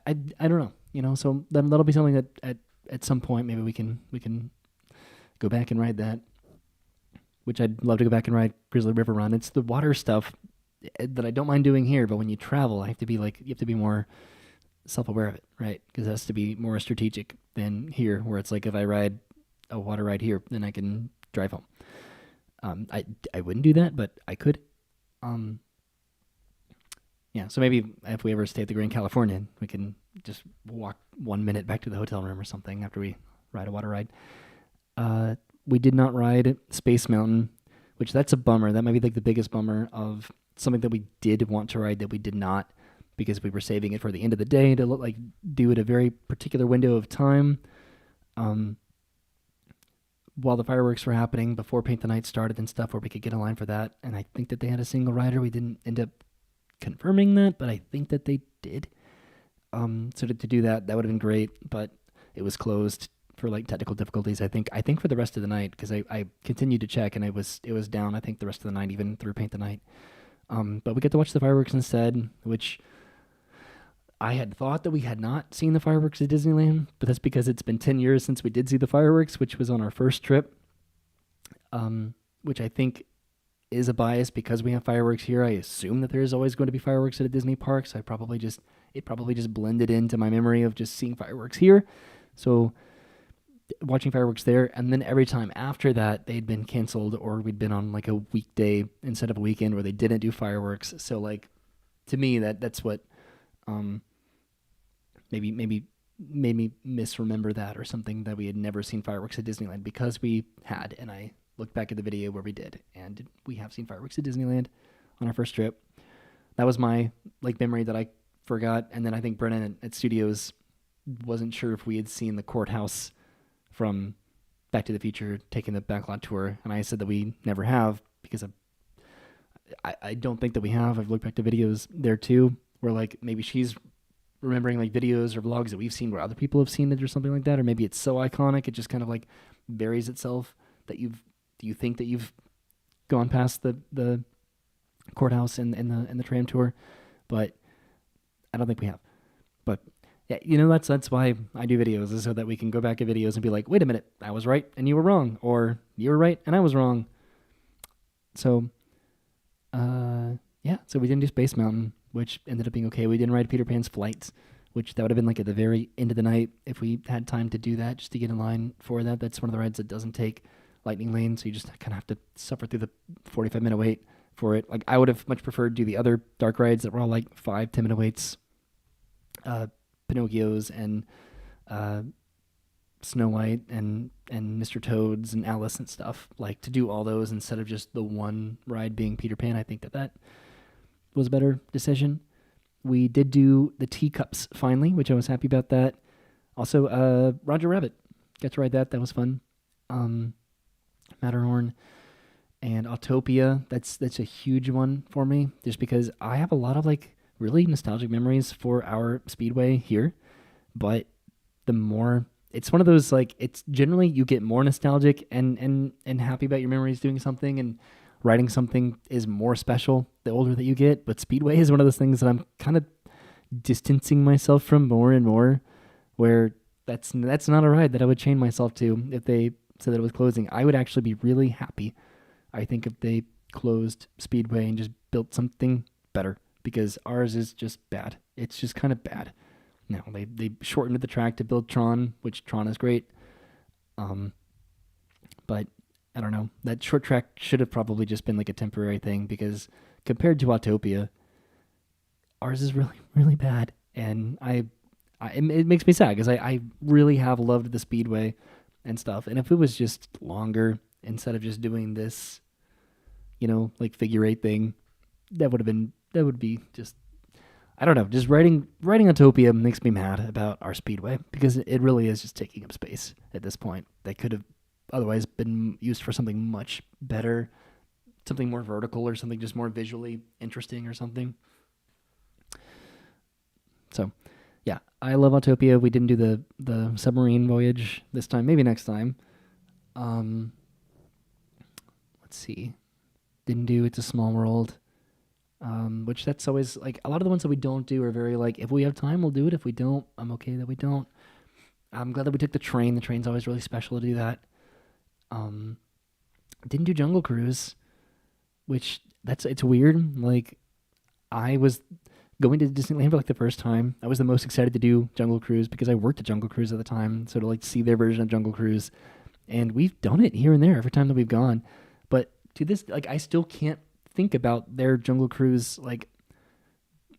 I don't know, you know. So that'll be something that at some point maybe we can go back and ride that. Which I'd love to go back and ride Grizzly River Run. It's the water stuff that I don't mind doing here, but when you travel, I have to be like you have to be more self-aware of it, right? Because it has to be more strategic than here, where it's like if I ride a water ride here, then I can drive home. I wouldn't do that, but I could. Um, yeah, so maybe if we ever stay at the Grand Californian, we can just walk 1 minute back to the hotel room or something after we ride a water ride. Uh, we did not ride Space Mountain, which that's a bummer. That might be like the biggest bummer of something that we did want to ride that we did not because we were saving it for the end of the day to look like do it a very particular window of time. Um, while the fireworks were happening before Paint the Night started and stuff, where we could get a line for that. And I think that they had a single rider. We didn't end up confirming that, but I think that they did. So to do that, that would have been great, but it was closed for like technical difficulties. I think for the rest of the night because I continued to check and it was down. I think the rest of the night even through Paint the Night. But we get to watch the fireworks instead, which I had thought that we had not seen the fireworks at Disneyland, but that's because it's been 10 years since we did see the fireworks, which was on our first trip. Which I think is a bias because we have fireworks here. I assume that there's always going to be fireworks at a Disney park, so it probably just blended into my memory of just seeing fireworks here. So watching fireworks there, and then every time after that they'd been canceled or we'd been on like a weekday instead of a weekend where they didn't do fireworks. So like to me that's what maybe made me misremember that or something, that we had never seen fireworks at Disneyland, because we had. And I looked back at the video where we did, and we have seen fireworks at Disneyland on our first trip. That was my like memory that I forgot. And then I think Brennan at Studios wasn't sure if we had seen the courthouse from Back to the Future taking the backlot tour, and I said that we never have because I don't think that we have. I've looked back to videos there too, where like maybe she's remembering like videos or vlogs that we've seen where other people have seen it or something like that, or maybe it's so iconic it just kind of like buries itself that you think that you've gone past the courthouse and the tram tour, but I don't think we have. But yeah, you know, that's why I do videos, is so that we can go back at videos and be like, wait a minute, I was right and you were wrong, or you were right and I was wrong. So, yeah, so we didn't do Space Mountain, which ended up being okay. We didn't ride Peter Pan's Flights, which that would have been like at the very end of the night if we had time to do that, just to get in line for that. That's one of the rides that doesn't take Lightning Lane, so you just kind of have to suffer through the 45-minute wait for it. Like I would have much preferred to do the other dark rides that were all like 5-10 minute waits. Pinocchio's and Snow White and Mr. Toad's and Alice and stuff, like to do all those instead of just the one ride being Peter Pan. I think that was a better decision. We did do the teacups finally, which I was happy about that. Also, Roger Rabbit, got to ride that. That was fun. Matterhorn and Autopia. That's a huge one for me, just because I have a lot of like really nostalgic memories for our Speedway here, but the more it's one of those like, it's generally you get more nostalgic and happy about your memories doing something, and riding something is more special the older that you get. But Speedway is one of those things that I'm kind of distancing myself from more and more, where that's not a ride that I would chain myself to. If they said that it was closing, I would actually be really happy, I think, if they closed Speedway and just built something better, because ours is just bad. It's just kind of bad. Now, they shortened the track to build Tron, which Tron is great. But I don't know. That short track should have probably just been like a temporary thing, because compared to Autopia, ours is really, really bad. And it makes me sad, because I really have loved the Speedway. and stuff. And if it was just longer instead of just doing this, like figure eight thing, that would be just, I don't know, just writing Autopia makes me mad about our speedway because it really is just taking up space at this point. That could have otherwise been used for something much better, something more vertical or something just more visually interesting or something. So, yeah, I love Autopia. We didn't do the submarine voyage this time. Maybe next time. Let's see. Didn't do It's a Small World. Which that's always like a lot of the ones that we don't do are very like, if we have time, we'll do it. If we don't, I'm okay that we don't. I'm glad that we took the train. The train's always really special to do that. Didn't do Jungle Cruise, which it's weird. Like, I was going to Disneyland for like the first time. I was the most excited to do Jungle Cruise because I worked at Jungle Cruise at the time. So to like see their version of Jungle Cruise, and we've done it here and there every time that we've gone. But to this, like, I still can't think about their Jungle Cruise like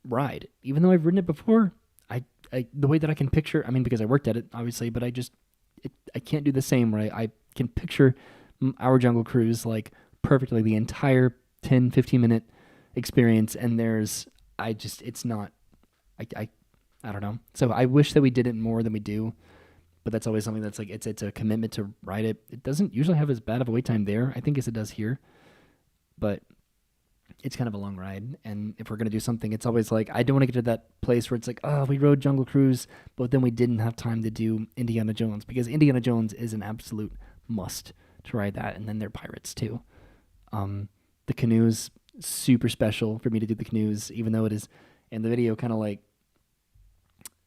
ride, even though I've ridden it before. I the way that I can picture, I mean, because I worked at it obviously, but I can't do the same. Right, I can picture our Jungle Cruise like perfectly, the entire 10-15 minute experience, and it's not, I don't know. So I wish that we did it more than we do, but that's always something that's like, it's a commitment to ride it. It doesn't usually have as bad of a wait time there, I think, as it does here, but it's kind of a long ride. And if we're going to do something, it's always like, I don't want to get to that place where it's like, oh, we rode Jungle Cruise, but then we didn't have time to do Indiana Jones, because Indiana Jones is an absolute must to ride that. And then they're pirates too. The canoes, super special for me to do the canoes, even though it is, and the video kind of like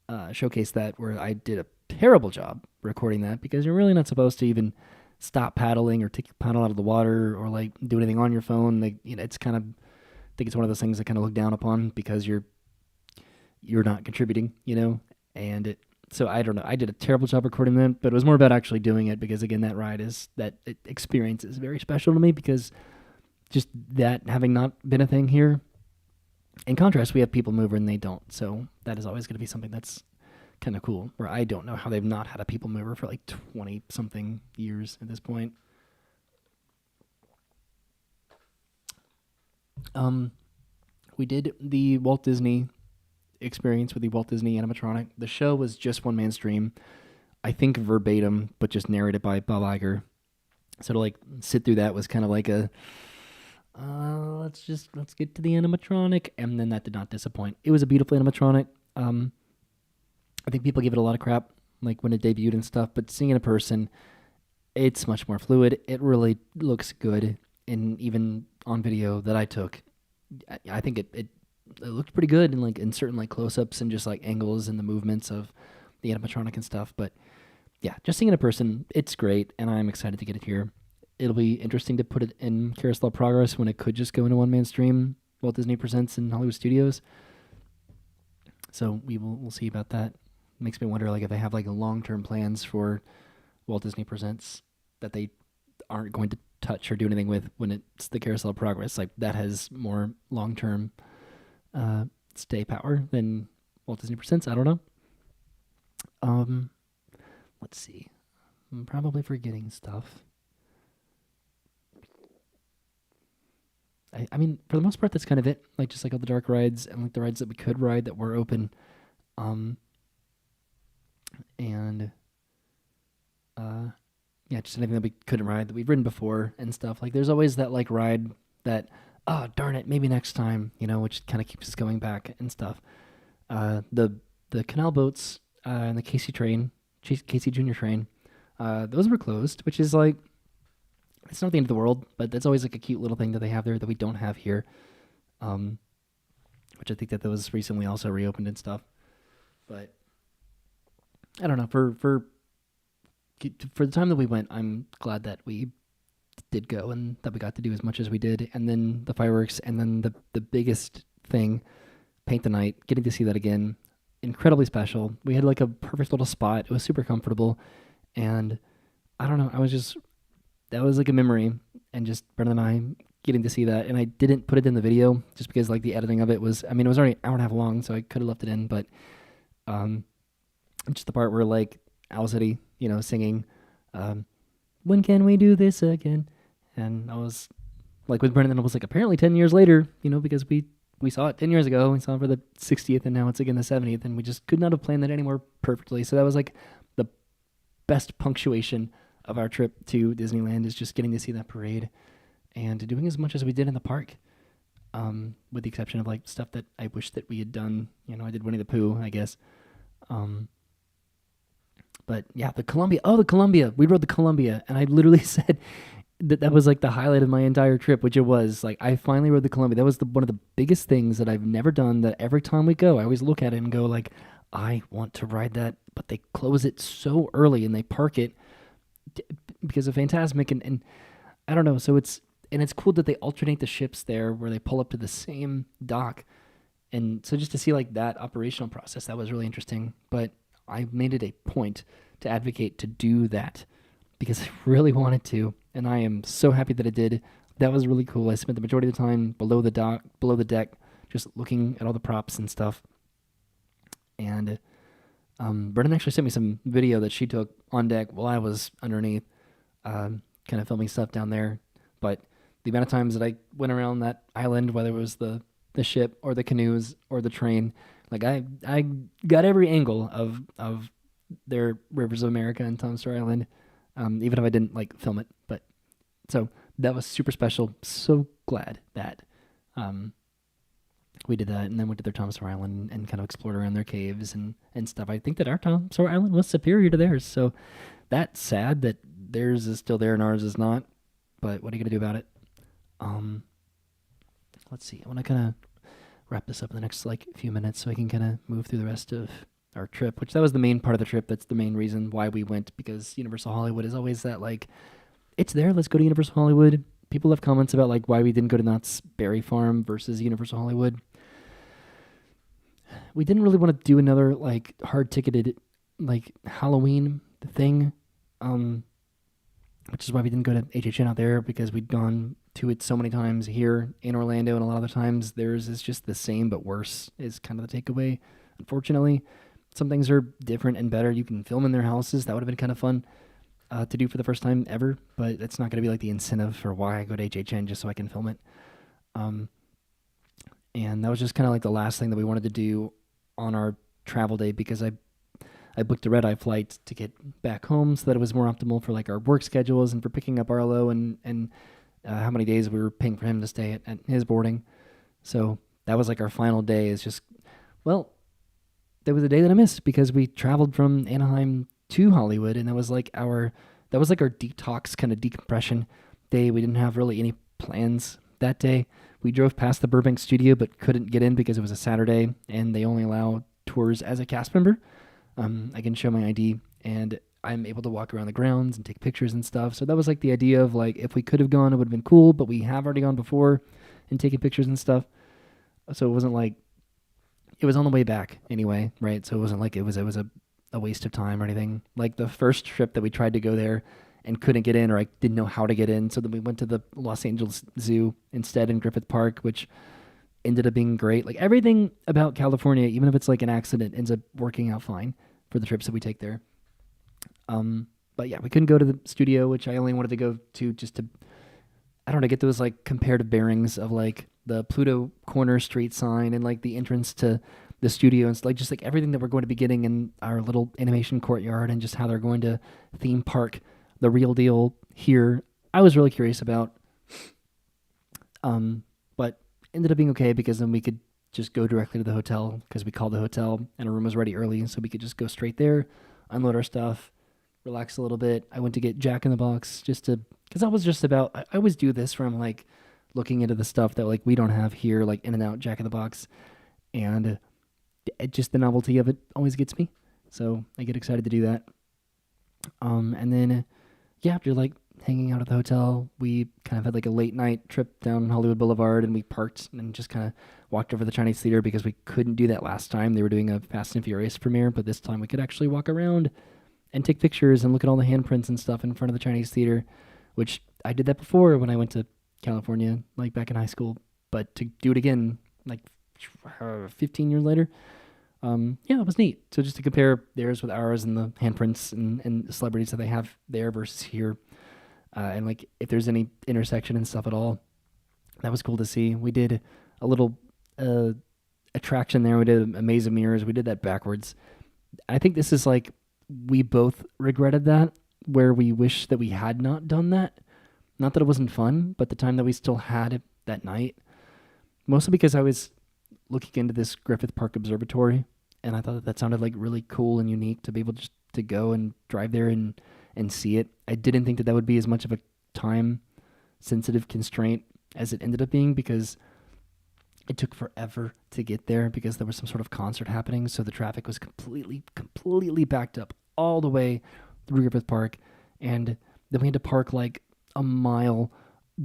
showcased that, where I did a terrible job recording that, because you're really not supposed to even stop paddling or take your paddle out of the water or like do anything on your phone. Like, it's kind of, I think it's one of those things that kind of look down upon because you're not contributing, and so I don't know. I did a terrible job recording that, but it was more about actually doing it, because again, that experience is very special to me, because just that having not been a thing here. In contrast, we have People Mover and they don't, so that is always going to be something that's kind of cool, where I don't know how they've not had a People Mover for like 20 something years at this point. We did the Walt Disney experience with the Walt Disney animatronic. The show was just one man stream, I think verbatim, but just narrated by Bob Iger. So to like sit through that was kind of like a, let's get to the animatronic, and then that did not disappoint. It was a beautiful animatronic. I think people give it a lot of crap, like when it debuted and stuff, but seeing it in person, it's much more fluid. It really looks good, and even on video that I took, I think it looked pretty good, and like in certain like close-ups and just like angles and the movements of the animatronic and stuff. But yeah, just seeing it in person, it's great, and I'm excited to get it here. It'll be interesting to put it in Carousel Progress when it could just go into one-man stream, Walt Disney Presents in Hollywood Studios. So we'll see about that. Makes me wonder, like, if they have like long-term plans for Walt Disney Presents that they aren't going to touch or do anything with when it's the Carousel Progress. Like, that has more long-term stay power than Walt Disney Presents. I don't know. Let's see. I'm probably forgetting stuff. I mean, for the most part, that's kind of it. Like, just like all the dark rides and like the rides that we could ride that were open. Yeah, just anything that we couldn't ride that we've ridden before and stuff. Like, there's always that like ride that, oh, darn it, maybe next time, which kind of keeps us going back and stuff. The canal boats and the Casey Junior train, those were closed, which is like, it's not the end of the world, but that's always like a cute little thing that they have there that we don't have here. Which I think that those recently also reopened and stuff. But I don't know, for the time that we went, I'm glad that we did go and that we got to do as much as we did. And then the fireworks, and then the biggest thing, Paint the Night, getting to see that again, incredibly special. We had like a perfect little spot. It was super comfortable, and I don't know, that was like a memory, and just Brendan and I getting to see that. And I didn't put it in the video just because like the editing of it was, I mean, it was already an hour and a half long, so I could have left it in, but just the part where like Owl City, singing When can we do this again? And I was like with Brendan, I was like, apparently 10 years later, because we saw it 10 years ago. We saw it for the 60th, and now it's again the 70th, and we just could not have planned that anymore perfectly. So that was like the best punctuation of our trip to Disneyland, is just getting to see that parade and doing as much as we did in the park. With the exception of like stuff that I wish that we had done. I did Winnie the Pooh, I guess. Um, but yeah, the Columbia. Oh, the Columbia. We rode the Columbia, and I literally said that was like the highlight of my entire trip, which it was. Like, I finally rode the Columbia. That was one of the biggest things that I've never done. That every time we go, I always look at it and go like, I want to ride that, but they close it so early and they park it because of Fantasmic, and I don't know. So it's cool that they alternate the ships there, where they pull up to the same dock, and so just to see like that operational process, that was really interesting. But I made it a point to advocate to do that because I really wanted to, and I am so happy that I did. That was really cool. I spent the majority of the time below the deck, just looking at all the props and stuff. And Brennan actually sent me some video that she took on deck while I was underneath, kind of filming stuff down there. But the amount of times that I went around that island, whether it was the ship or the canoes or the train, like I got every angle of their Rivers of America and Tom Sawyer Island, even if I didn't like film it. But so that was super special. So glad that we did that, and then went to their Tom Sawyer Island and kind of explored around their caves and stuff. I think that our Tom Sawyer Island was superior to theirs, so that's sad that theirs is still there and ours is not. But what are you gonna do about it? Let's see. I want to kind of wrap this up in the next like few minutes so I can kind of move through the rest of our trip, which that was the main part of the trip. That's the main reason why we went, because Universal Hollywood is always that like, it's there, let's go to Universal Hollywood. People have comments about like why we didn't go to Knott's Berry Farm versus Universal Hollywood. We didn't really want to do another like hard ticketed like Halloween thing, which is why we didn't go to HHN out there, because we'd gone to it so many times here in Orlando, and a lot of the times theirs is just the same but worse, is kind of the takeaway. Unfortunately, some things are different and better. You can film in their houses. That would have been kind of fun to do for the first time ever, but it's not going to be like the incentive for why I go to HHN, just so I can film it. And that was just kind of like the last thing that we wanted to do on our travel day, because I booked a red-eye flight to get back home so that it was more optimal for like our work schedules and for picking up Arlo and how many days we were paying for him to stay at his boarding. So that was like our final day. Is just, well, there was a day that I missed because we traveled from Anaheim to Hollywood, and that was like our detox kind of decompression day. We didn't have really any plans that day. We drove past the Burbank studio but couldn't get in because it was a Saturday and they only allow tours as a cast member. I can show my ID and I'm able to walk around the grounds and take pictures and stuff. So that was like the idea of like, if we could have gone, it would have been cool, but we have already gone before and taken pictures and stuff. So it wasn't like, it was on the way back anyway, right? So it wasn't like it was a waste of time or anything. Like the first trip that we tried to go there and couldn't get in, or I didn't know how to get in. So then we went to the Los Angeles Zoo instead in Griffith Park, which ended up being great. Like everything about California, even if it's like an accident, ends up working out fine for the trips that we take there. But yeah, we couldn't go to the studio, which I only wanted to go to just to, I don't know, get those like comparative bearings of like the Pluto Corner Street sign and like the entrance to the studio and like just like everything that we're going to be getting in our little animation courtyard, and just how they're going to theme park the real deal here. I was really curious about, but ended up being okay, because then we could just go directly to the hotel, because we called the hotel and our room was ready early, so we could just go straight there, unload our stuff, relax a little bit. I went to get Jack in the Box because I was just about, I always do this where I'm like looking into the stuff that like we don't have here, like In-N-Out, Jack in the Box, and just the novelty of it always gets me. So I get excited to do that. And then, yeah, after like hanging out at the hotel, we kind of had like a late night trip down Hollywood Boulevard, and we parked and just kind of walked over to the Chinese Theater, because we couldn't do that last time. They were doing a Fast and Furious premiere, but this time we could actually walk around and take pictures and look at all the handprints and stuff in front of the Chinese Theater, which I did that before when I went to California, like back in high school. But to do it again, like 15 years later, Yeah, it was neat. So just to compare theirs with ours and the handprints and the celebrities that they have there versus here, and like if there's any intersection and stuff at all, that was cool to see. We did a little uh, attraction there. We did a maze of mirrors. We did that backwards. I think this is like we both regretted that, where we wish that we had not done that. Not that it wasn't fun, but the time that we still had it that night, mostly because I was looking into this Griffith Park Observatory, and I thought that sounded like really cool and unique to be able just to go and drive there and see it. I didn't think that that would be as much of a time sensitive constraint as it ended up being because it took forever to get there because there was some sort of concert happening, so the traffic was completely backed up all the way through Griffith Park, and then we had to park like a mile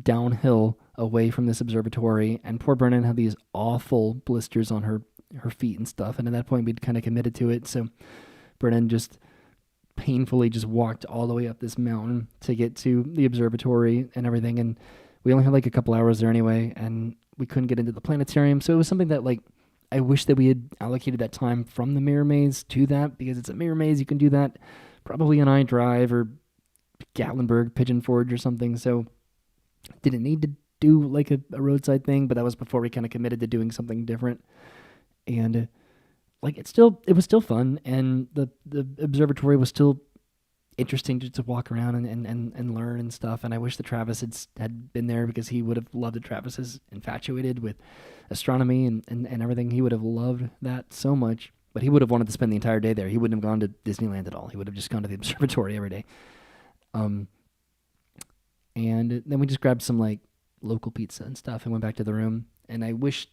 downhill away from this observatory, and poor Brennan had these awful blisters on her feet and stuff, and at that point we'd kind of committed to it, so Brennan just painfully just walked all the way up this mountain to get to the observatory and everything, and we only had like a couple hours there anyway, and we couldn't get into the planetarium, so it was something that like I wish that we had allocated that time from the mirror maze to that, because it's a mirror maze. You can do that probably on iDrive or Gatlinburg, Pigeon Forge or something, so didn't need to do like a roadside thing, but that was before we kind of committed to doing something different. And like it was still fun, and the observatory was still interesting just to walk around and learn and stuff. And I wish that Travis had been there because he would have loved it. Travis is infatuated with astronomy and everything. He would have loved that so much, but he would have wanted to spend the entire day there. He wouldn't have gone to Disneyland at all. He would have just gone to the observatory every day. And then we just grabbed some like local pizza and stuff and went back to the room. And I wished,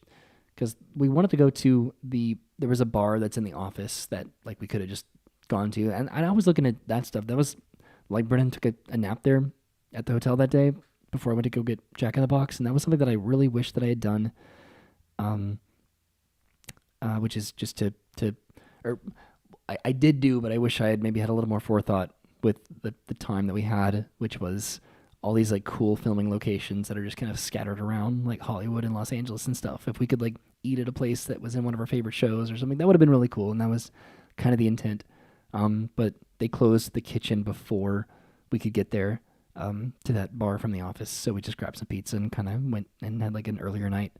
because we wanted to go to there was a bar that's in the office that like we could have just gone to. And I was looking at that stuff. That was like Brennan took a nap there at the hotel that day before I went to go get Jack in the Box. And that was something that I really wish that I had done. Which is just or I did do, but I wish I had maybe had a little more forethought with the time that we had, which was all these like cool filming locations that are just kind of scattered around like Hollywood and Los Angeles and stuff. If we could like eat at a place that was in one of our favorite shows or something, that would have been really cool. And that was kind of the intent. But they closed the kitchen before we could get there to that bar from the office. So we just grabbed some pizza and kind of went and had like an earlier night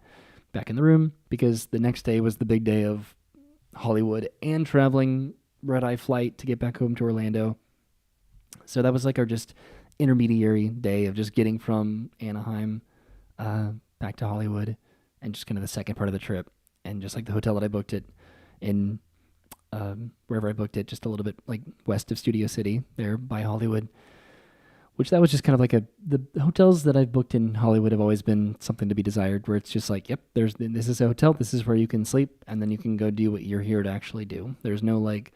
back in the room, because the next day was the big day of Hollywood and traveling red-eye flight to get back home to Orlando. So that was like our just intermediary day of just getting from Anaheim back to Hollywood, and just kind of the second part of the trip. And just like the hotel that I booked it in, wherever I booked it, just a little bit like west of Studio City there by Hollywood, which that was just kind of like the hotels that I've booked in Hollywood have always been something to be desired, where it's just like, yep, this is a hotel, this is where you can sleep, and then you can go do what you're here to actually do. There's no like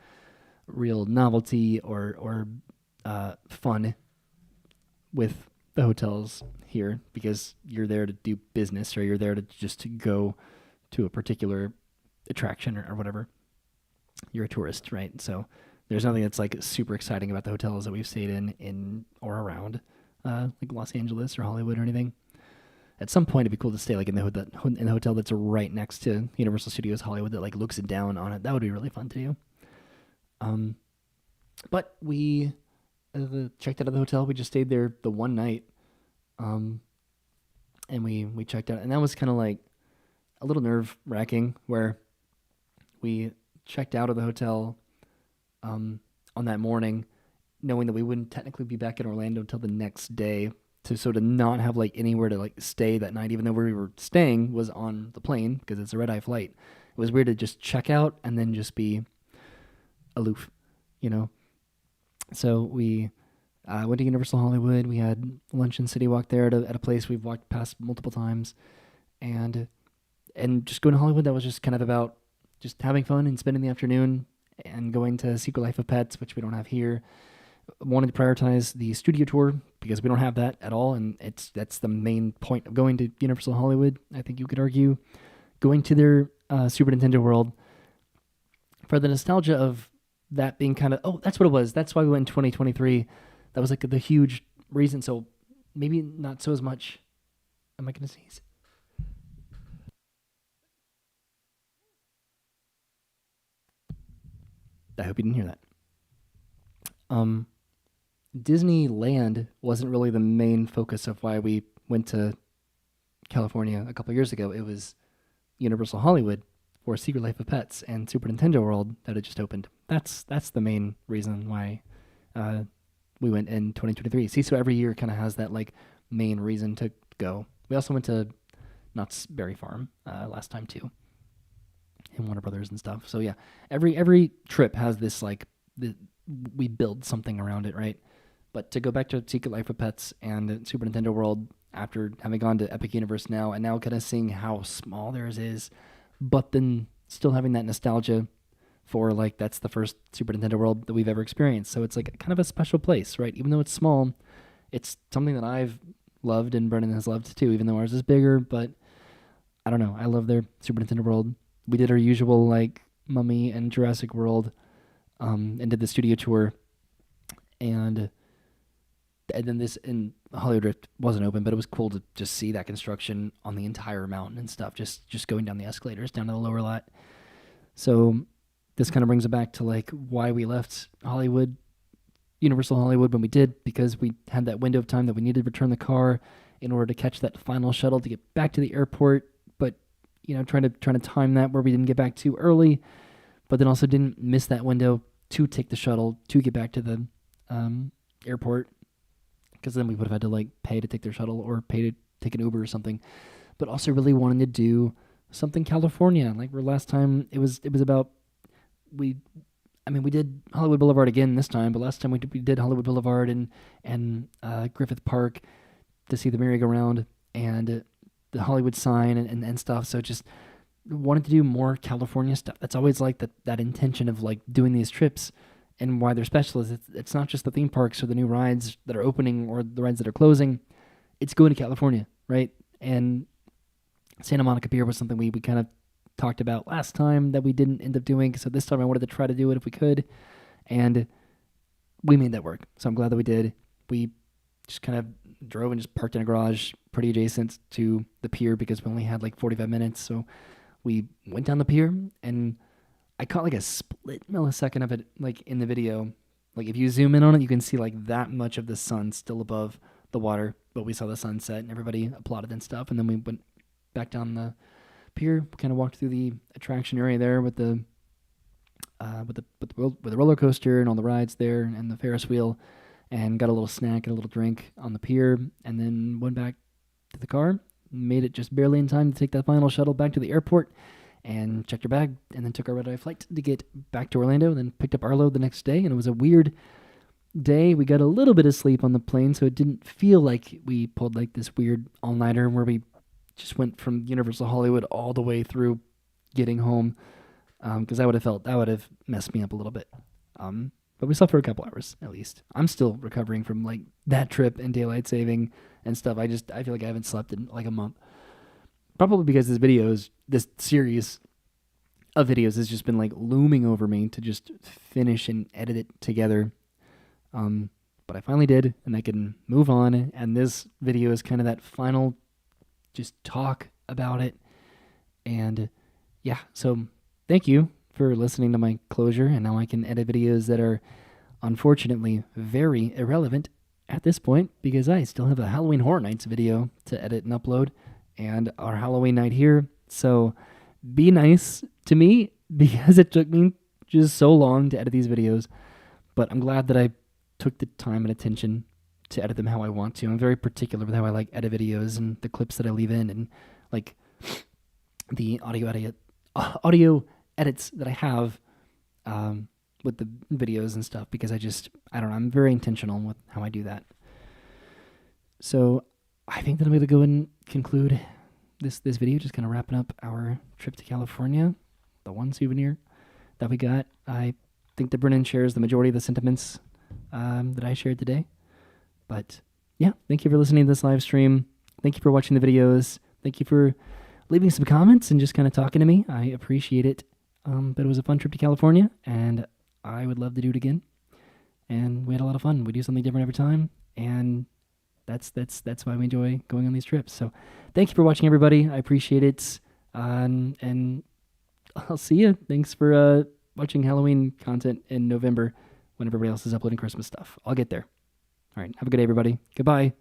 real novelty or fun with the hotels here, because you're there to do business, or you're there to just to go to a particular attraction or whatever. You're a tourist, right? So there's nothing that's like super exciting about the hotels that we've stayed in or around like Los Angeles or Hollywood or anything. At some point, it'd be cool to stay like in the hotel that's right next to Universal Studios Hollywood that like looks down on it. That would be really fun to do. But we checked out of the hotel. We just stayed there the one night, and we checked out, and that was kind of like a little nerve wracking, where we checked out of the hotel on that morning, knowing that we wouldn't technically be back in Orlando until the next day, to sort of not have like anywhere to like stay that night, even though where we were staying was on the plane because it's a red-eye flight. It was weird to just check out and then just be aloof, you know? So we went to Universal Hollywood. We had lunch in City Walk there at a place we've walked past multiple times, and just going to Hollywood, that was just kind of about just having fun and spending the afternoon and going to Secret Life of Pets, which we don't have here. Wanted to prioritize the studio tour because we don't have that at all, and that's the main point of going to Universal Hollywood. I think you could argue going to their Super Nintendo World for the nostalgia of that being kind of, oh, that's what it was. That's why we went in 2023. That was like the huge reason. So maybe not so as much. Am I going to sneeze? I hope you didn't hear that. Disneyland wasn't really the main focus of why we went to California a couple years ago. It was Universal Hollywood for Secret Life of Pets and Super Nintendo World that had just opened. That's the main reason why we went in 2023. See, so every year kind of has that like main reason to go. We also went to Knott's Berry Farm last time too, and Warner Brothers and stuff. So yeah, every trip has this like we build something around it, right? But to go back to Secret Life of Pets and Super Nintendo World after having gone to Epic Universe now, and now kind of seeing how small theirs is, but then still having that nostalgia for like that's the first Super Nintendo World that we've ever experienced. So it's like kind of a special place, right? Even though it's small, it's something that I've loved and Brennan has loved too, even though ours is bigger. But I don't know. I love their Super Nintendo World. We did our usual like Mummy and Jurassic World, and did the studio tour, and then this in Hollywood Drift wasn't open, but it was cool to just see that construction on the entire mountain and stuff. Just going down the escalators down to the lower lot. So this kind of brings it back to like why we left Hollywood, Universal Hollywood when we did, because we had that window of time that we needed to return the car in order to catch that final shuttle to get back to the airport. But trying to time that where we didn't get back too early, but then also didn't miss that window to take the shuttle to get back to the airport, because then we would have had to like pay to take their shuttle or pay to take an Uber or something. But also really wanting to do something California. Like where last time it was about we did Hollywood Boulevard again this time, but last time we did Hollywood Boulevard and Griffith Park to see the merry-go-round and the Hollywood sign and stuff. So just wanted to do more California stuff. That's always like that intention of like doing these trips, and why they're special is it's not just the theme parks or the new rides that are opening or the rides that are closing. It's going to California, right? And Santa Monica Pier was something we kind of talked about last time that we didn't end up doing. So this time I wanted to try to do it if we could, and we made that work. So I'm glad that we did. We just kind of drove and just parked in a garage pretty adjacent to the pier because we only had like 45 minutes. So we went down the pier, and I caught like a split millisecond of it, like in the video. Like if you zoom in on it, you can see like that much of the sun still above the water. But we saw the sunset, and everybody applauded and stuff. And then we went back down the pier, kind of walked through the attraction area there with the roller coaster and all the rides there and the Ferris wheel, and got a little snack and a little drink on the pier, and then went back to the car. Made it just barely in time to take that final shuttle back to the airport and checked our bag, and then took our red-eye flight to get back to Orlando, and then picked up Arlo the next day. And it was a weird day. We got a little bit of sleep on the plane, so it didn't feel like we pulled like this weird all-nighter where we just went from Universal Hollywood all the way through getting home, because that would have messed me up a little bit. But we slept for a couple hours at least. I'm still recovering from like that trip and daylight saving and stuff. I feel like I haven't slept in like a month. Probably because this series of videos has just been like looming over me to just finish and edit it together. But I finally did, and I can move on. And this video is kind of that final just talk about it. And yeah, so thank you for listening to my closure. And now I can edit videos that are unfortunately very irrelevant at this point, because I still have a Halloween Horror Nights video to edit and upload, and our Halloween night here. So be nice to me, because it took me just so long to edit these videos. But I'm glad that I took the time and attention to edit them how I want to. I'm very particular with how I like edit videos and the clips that I leave in, and like the audio edits that I have with the videos and stuff, because I don't know, I'm very intentional with how I do that. So I think that I'm going to go and conclude this video, just kind of wrapping up our trip to California, the one souvenir that we got. I think that Brennan shares the majority of the sentiments that I shared today. But yeah, thank you for listening to this live stream. Thank you for watching the videos. Thank you for leaving some comments and just kind of talking to me. I appreciate it. But it was a fun trip to California, and I would love to do it again. And we had a lot of fun. We do something different every time, and that's why we enjoy going on these trips. So thank you for watching, everybody. I appreciate it. And I'll see you. Thanks for watching Halloween content in November when everybody else is uploading Christmas stuff. I'll get there. All right. Have a good day, everybody. Goodbye.